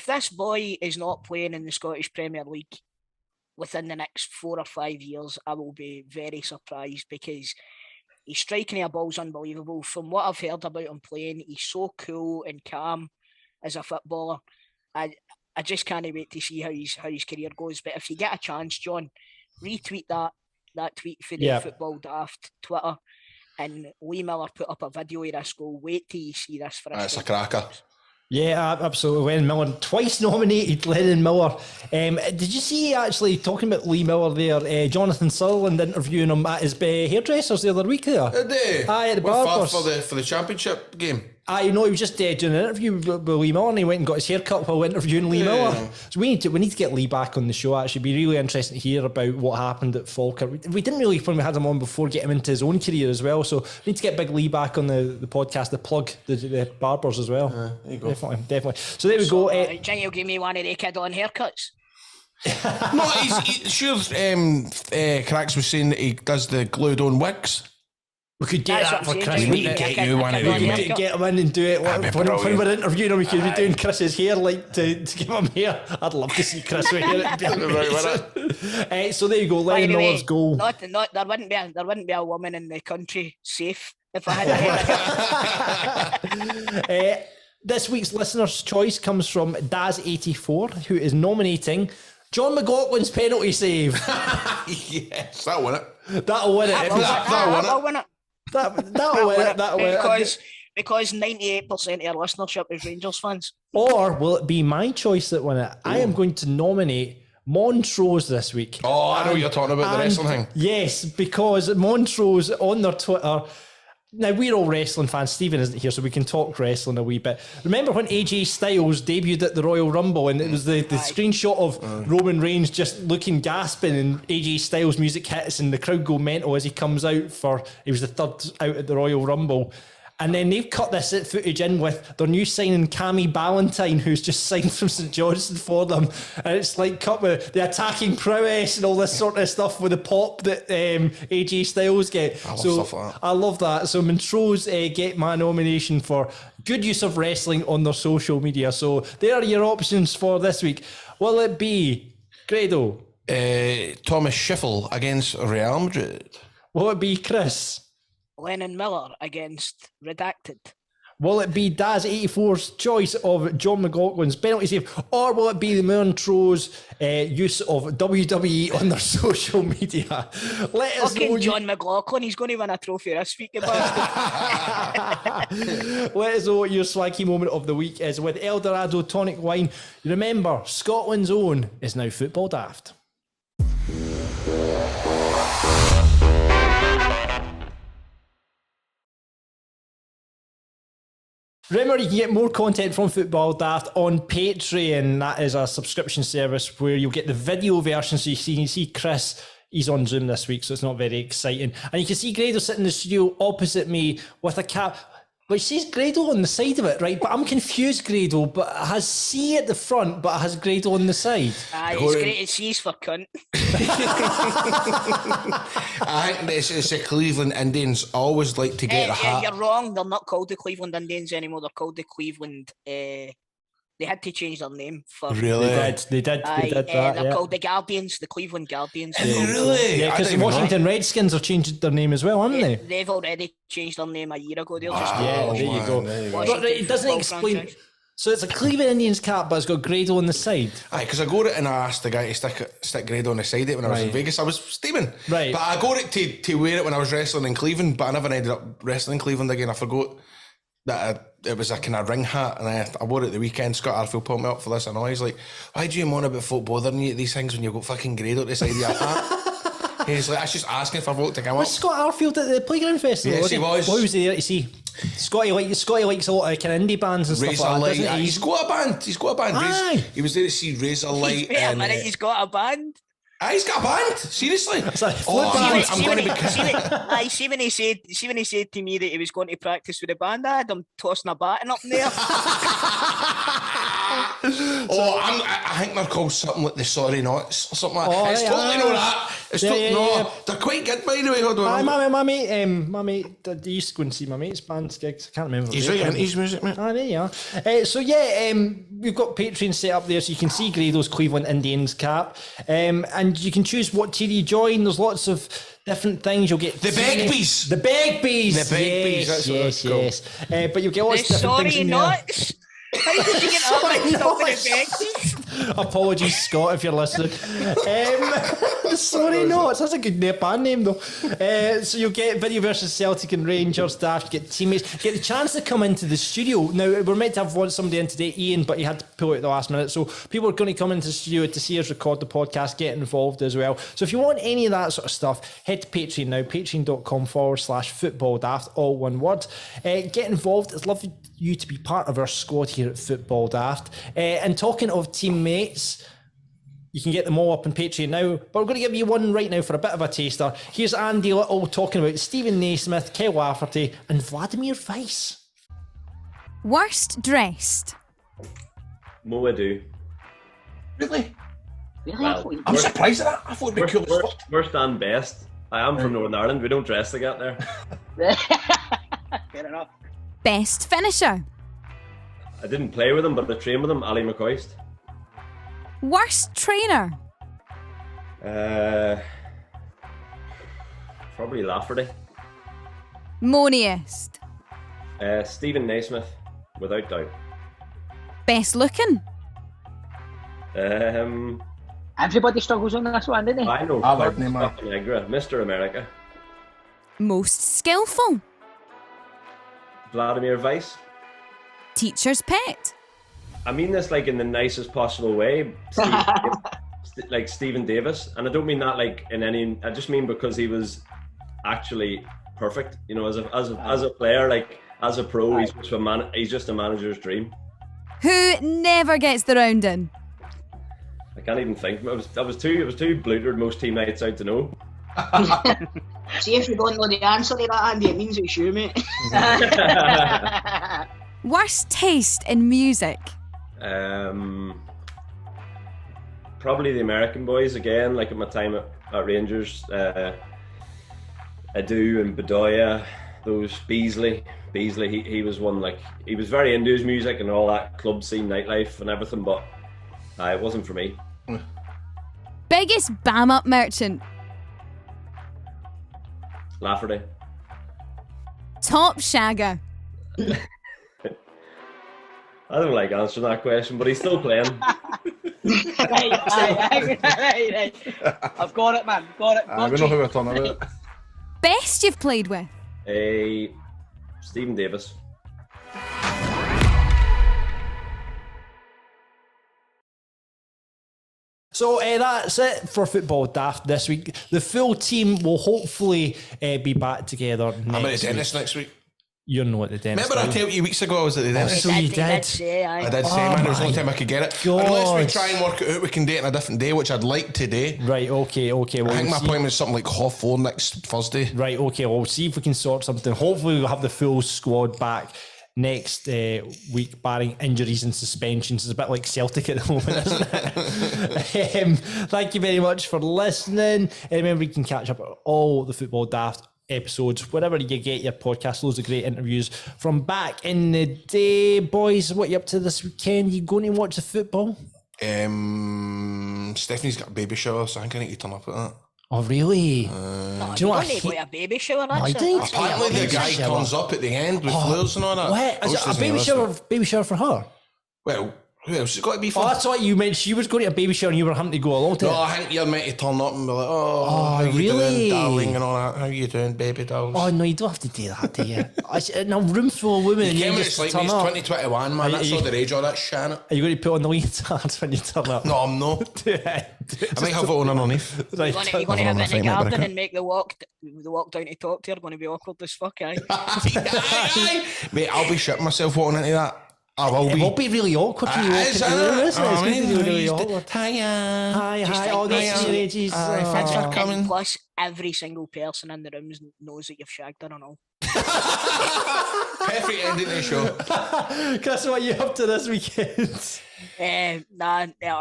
Speaker 3: this boy is not playing in the Scottish Premier League within the next 4 or 5 years, I will be very surprised, because he's striking a ball's unbelievable. From what I've heard about him playing, he's so cool and calm as a footballer. I just can't wait to see how his career goes. But if you get a chance, John, retweet that tweet for the Football Daft Twitter, and Lee Miller put up a video of this goal. Wait till you see this for us.
Speaker 6: That's a cracker.
Speaker 5: Yeah, absolutely. Lennon Miller, twice nominated. Lennon Miller. Did you see, actually, talking about Lee Miller there, Jonathan Sutherland interviewing him at his hairdressers the other week there?
Speaker 6: Did they?
Speaker 5: Aye, at the barbers.
Speaker 6: For the championship game.
Speaker 5: He was just doing an interview with Lee Miller, and he went and got his hair cut while interviewing Lee Miller. So we need to get Lee back on the show. Actually, it'd be really interesting to hear about what happened at Falkirk. We didn't really, when we had him on before, get him into his own career as well. So we need to get Big Lee back on the podcast to plug the barbers as well.
Speaker 6: There you go.
Speaker 5: Definitely. So there we go.
Speaker 3: Think you'll give me one of the kid on haircuts?
Speaker 6: No, Cracks was saying that he does the glued on wigs.
Speaker 5: We could get that for Chris.
Speaker 6: We need to get you one of them, mate.
Speaker 5: Get him in and do it. When we're interviewing him, we could be doing Chris's hair, like to give him hair. I'd love to see Chris with hair. So there you go, Lennon Miller's goal.
Speaker 3: There wouldn't be a woman in the country safe if I had a hair.
Speaker 5: This week's listener's choice comes from Daz84, who is nominating John McLaughlin's penalty save.
Speaker 6: Yes, that'll win it.
Speaker 5: That'll win it.
Speaker 3: That'll win it.
Speaker 5: That'll win it.
Speaker 3: Because 98% of our listenership is Rangers fans.
Speaker 5: Or will it be my choice that win it? I am going to nominate Montrose this week.
Speaker 6: Oh, I know what you're talking about, the wrestling thing.
Speaker 5: Yes, because Montrose on their Twitter. Now, we're all wrestling fans. Stephen isn't here, so we can talk wrestling a wee bit. Remember when AJ Styles debuted at the Royal Rumble, and it was the screenshot of Roman Reigns just looking gasping, and AJ Styles music hits, and the crowd go mental as he comes out he was the third out at the Royal Rumble. And then they've cut this footage in with their new signing, Cammy Ballantyne, who's just signed from St Johnstone for them. And it's like cut with the attacking prowess and all this sort of stuff with the pop that AJ Styles get.
Speaker 6: I love stuff like that.
Speaker 5: I love that. So Montrose get my nomination for good use of wrestling on their social media. So there are your options for this week. Will it be Grado?
Speaker 6: Thomas Schiffel against Real Madrid.
Speaker 5: Will it be Chris?
Speaker 3: Lennon Miller against Redacted.
Speaker 5: Will it be Daz84's choice of John McLaughlin's penalty save, or will it be the Montrose use of WWE on their social media? Let us know.
Speaker 3: John McLaughlin, he's going to win a trophy this week.
Speaker 5: Let us know what your swanky moment of the week is with Eldorado Tonic Wine. Remember, Scotland's own is now Football Daft. Remember, you can get more content from Football Daft on Patreon. That is a subscription service where you'll get the video version, so you can see Chris. He's on Zoom this week, so it's not very exciting. And you can see Grado sitting in the studio opposite me with a cap, which says Grado on the side of it, right? But I'm confused, Grado, but it has C at the front, but it has Grado on the side.
Speaker 3: It's great. It's C's for cunt.
Speaker 6: I think it's the Cleveland Indians always like to get a hat.
Speaker 3: You're wrong. They're not called the Cleveland Indians anymore. They're called the Cleveland... They had to change their name for.
Speaker 6: Really?
Speaker 5: They did that.
Speaker 3: They're called the Guardians, the Cleveland Guardians.
Speaker 6: Really?
Speaker 5: Yeah, because the Washington Redskins have changed their name as well, haven't they?
Speaker 3: They've already changed their name a year ago. They're just
Speaker 5: there you go. But it doesn't explain.
Speaker 3: Franchise.
Speaker 5: So it's a Cleveland Indians cap, but it's got Grado on the side.
Speaker 6: Aye, because I got it and I asked the guy to stick Grado on the side of it when I was in Vegas. I was steaming.
Speaker 5: Right.
Speaker 6: But I got it to wear it when I was wrestling in Cleveland, but I never ended up wrestling in Cleveland again. I forgot that it was a kind of ring hat, and I wore it the weekend. Scott Arfield pulled me up for this, and he's like, "Why do you moan about folk bothering you at these things when you've got fucking Grado at the side of your hat?" He's like, "I was just asking for folk to come
Speaker 5: Was
Speaker 6: up."
Speaker 5: Scott Arfield at the Playground Festival?
Speaker 6: Yes, he was.
Speaker 5: What was he there to see? Scotty likes a lot of kind of indie bands and
Speaker 6: Razor
Speaker 5: stuff like that,
Speaker 6: Light.
Speaker 5: doesn't he?
Speaker 6: He's got a band.
Speaker 5: Aye.
Speaker 6: He was there to see Razor Light.
Speaker 3: Wait a minute, he's got a band.
Speaker 6: He's got a band. Seriously.
Speaker 5: It's like
Speaker 6: I'm going to be.
Speaker 3: See when he said to me that he was going to practice with the band, I had him tossing a baton up in there.
Speaker 6: I think they're called something like the Sorry Knots or something like that. It's totally not that. It's they're quite good, by the way. Hold on.
Speaker 5: My mate, I used to go and see my mate's band's gigs. I can't remember.
Speaker 6: He's right into his music, mate.
Speaker 5: There you are. We've got Patreon set up there, so you can see Grado's Cleveland Indians cap, and you can choose what tier you join. There's lots of different things. You'll get
Speaker 6: the Begbies.
Speaker 5: The Begbies.
Speaker 6: The Begbies. That's what it's called.
Speaker 5: Yes. But you'll get lots of different things in there.
Speaker 3: Nuts. How did you get up and stop with the Begbies?
Speaker 5: Apologies, Scott, if you're listening. Sorry Knots. That's a good band name, though. So you'll get video versus Celtic and Rangers daft, get teammates, get the chance to come into the studio. Now, we're meant to have somebody in today, Ian, but he had to pull out at the last minute. So people are going to come into the studio to see us record the podcast, get involved as well. So if you want any of that sort of stuff, head to Patreon now, patreon.com/football daft, all one word. Get involved. It's lovely you to be part of our squad here at Football Daft. And talking of teammates, you can get them all up on Patreon now, but we're going to give you one right now for a bit of a taster. Here's Andy Little talking about Stephen Naismith, Kyle Lafferty and Vladimir Weiss.
Speaker 11: Worst dressed?
Speaker 12: Mo Adu.
Speaker 6: Really?
Speaker 11: Well,
Speaker 6: I'm surprised at that. I thought it'd be cool as fuck.
Speaker 12: Worst and best. I am from Northern Ireland. We don't dress to get there.
Speaker 3: Fair enough.
Speaker 11: Best finisher?
Speaker 12: I didn't play with him, but I trained with him, Ali McCoist.
Speaker 11: Worst trainer?
Speaker 12: Probably Lafferty.
Speaker 11: Moniest?
Speaker 12: Stephen Naismith, without doubt.
Speaker 11: Best looking?
Speaker 13: Everybody struggles on this one, didn't they?
Speaker 12: I know. Mr. America.
Speaker 11: Most skillful?
Speaker 12: Vladimir Weiss.
Speaker 11: Teacher's pet?
Speaker 12: I mean this like in the nicest possible way. Like Stephen Davis, and I don't mean that like in any. I just mean because he was actually perfect. You know, as a player, like as a pro, he's just a manager's dream.
Speaker 11: Who never gets the round in?
Speaker 12: I can't even think. It was too blutered most teammates out to know.
Speaker 3: See, if you don't know the answer to that, Andy, it means it's you, mate.
Speaker 11: Worst taste in music?
Speaker 12: Probably the American boys again, like at my time at Rangers. Adu and Bedoya, those Beasley, he was one, like, he was very into his music and all that club scene, nightlife and everything, but it wasn't for me.
Speaker 11: Biggest bam up merchant?
Speaker 12: Lafferty.
Speaker 11: Top shagger?
Speaker 12: I don't like answering that question, but he's still playing.
Speaker 13: right. I've got it, man. Got it.
Speaker 6: We know who we're talking about.
Speaker 11: Best you've played with?
Speaker 12: Stephen Davis.
Speaker 5: So that's it for Football Daft this week. The full team will hopefully be back together next week.
Speaker 6: I'm at the dentist next week.
Speaker 5: You're not at the dentist.
Speaker 6: Remember I told you weeks ago I was at the dentist?
Speaker 5: So you did.
Speaker 6: I did say, man, there's no time I could get it. Unless we try and work it out, we can do it on a different day, which I'd like today.
Speaker 5: Right, okay. Well,
Speaker 6: I think my appointment's something like 4:30 next Thursday.
Speaker 5: Right, okay. Well, we'll see if we can sort something. Hopefully we'll have the full squad back next week, barring injuries and suspensions. It's a bit like Celtic at the moment, isn't it? Thank you very much for listening. Remember, you can catch up on all the Football Daft episodes wherever you get your podcast. Loads of great interviews from back in the day. Boys, what are you up to this weekend? You going to watch the football?
Speaker 6: Stephanie's got a baby shower, so I think I need to turn up at that.
Speaker 5: Oh, really?
Speaker 3: Do you know what? Go to a baby shower.
Speaker 6: Apparently the guy turns up at the end with flowers and all that.
Speaker 5: What? Is it a baby shower for her?
Speaker 6: Well, who else? It's got to be for.
Speaker 5: I thought you meant she was going to a baby shower and you were having to go along to it.
Speaker 6: No, I think you're meant to turn up and be like, how you doing, darling, and all that. How you doing, baby dolls?
Speaker 5: Oh, no, you don't have to do that, do you? In a room full of women.
Speaker 6: You just like me, it's 2021, man. That's all the rage, all that shit. Are
Speaker 5: you going to put on the leotard when you turn up?
Speaker 6: No, I'm not. I might have it on underneath.
Speaker 3: You're going to have it in the garden and make the walk down to talk to her going to be awkward as fuck, eh?
Speaker 6: Mate, I'll be shitting myself walking into that.
Speaker 5: It will be really awkward when you walk into the room, isn't it? It's going to be really awkward.
Speaker 6: Hiya.
Speaker 5: Hi. Oh, that's ages.
Speaker 6: Thanks for coming.
Speaker 3: Plus, every single person in the room knows that you've shagged her and all.
Speaker 6: Perfect ending to the show.
Speaker 5: Chris, what are you up to this weekend?
Speaker 3: I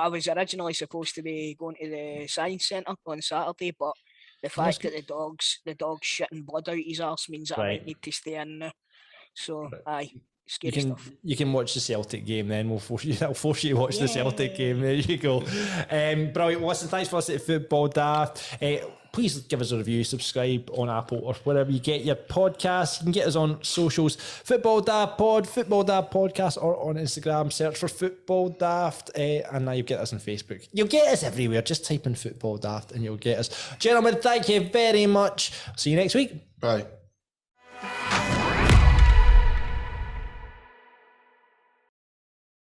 Speaker 3: was originally supposed to be going to the science centre on Saturday, but the fact that the dog's shitting blood out his arse means that I might need to stay in now. So, aye.
Speaker 5: You can watch the Celtic game then. I'll force you to watch the Celtic game. There you go. Brilliant. Well, listen, thanks for listening to Football Daft. Please give us a review, subscribe on Apple or wherever you get your podcasts. You can get us on socials, Football Daft Pod, Football Daft Podcast, or on Instagram, search for Football Daft. And now you get us on Facebook. You'll get us everywhere. Just type in Football Daft and you'll get us. Gentlemen, thank you very much. See you next week.
Speaker 6: Bye.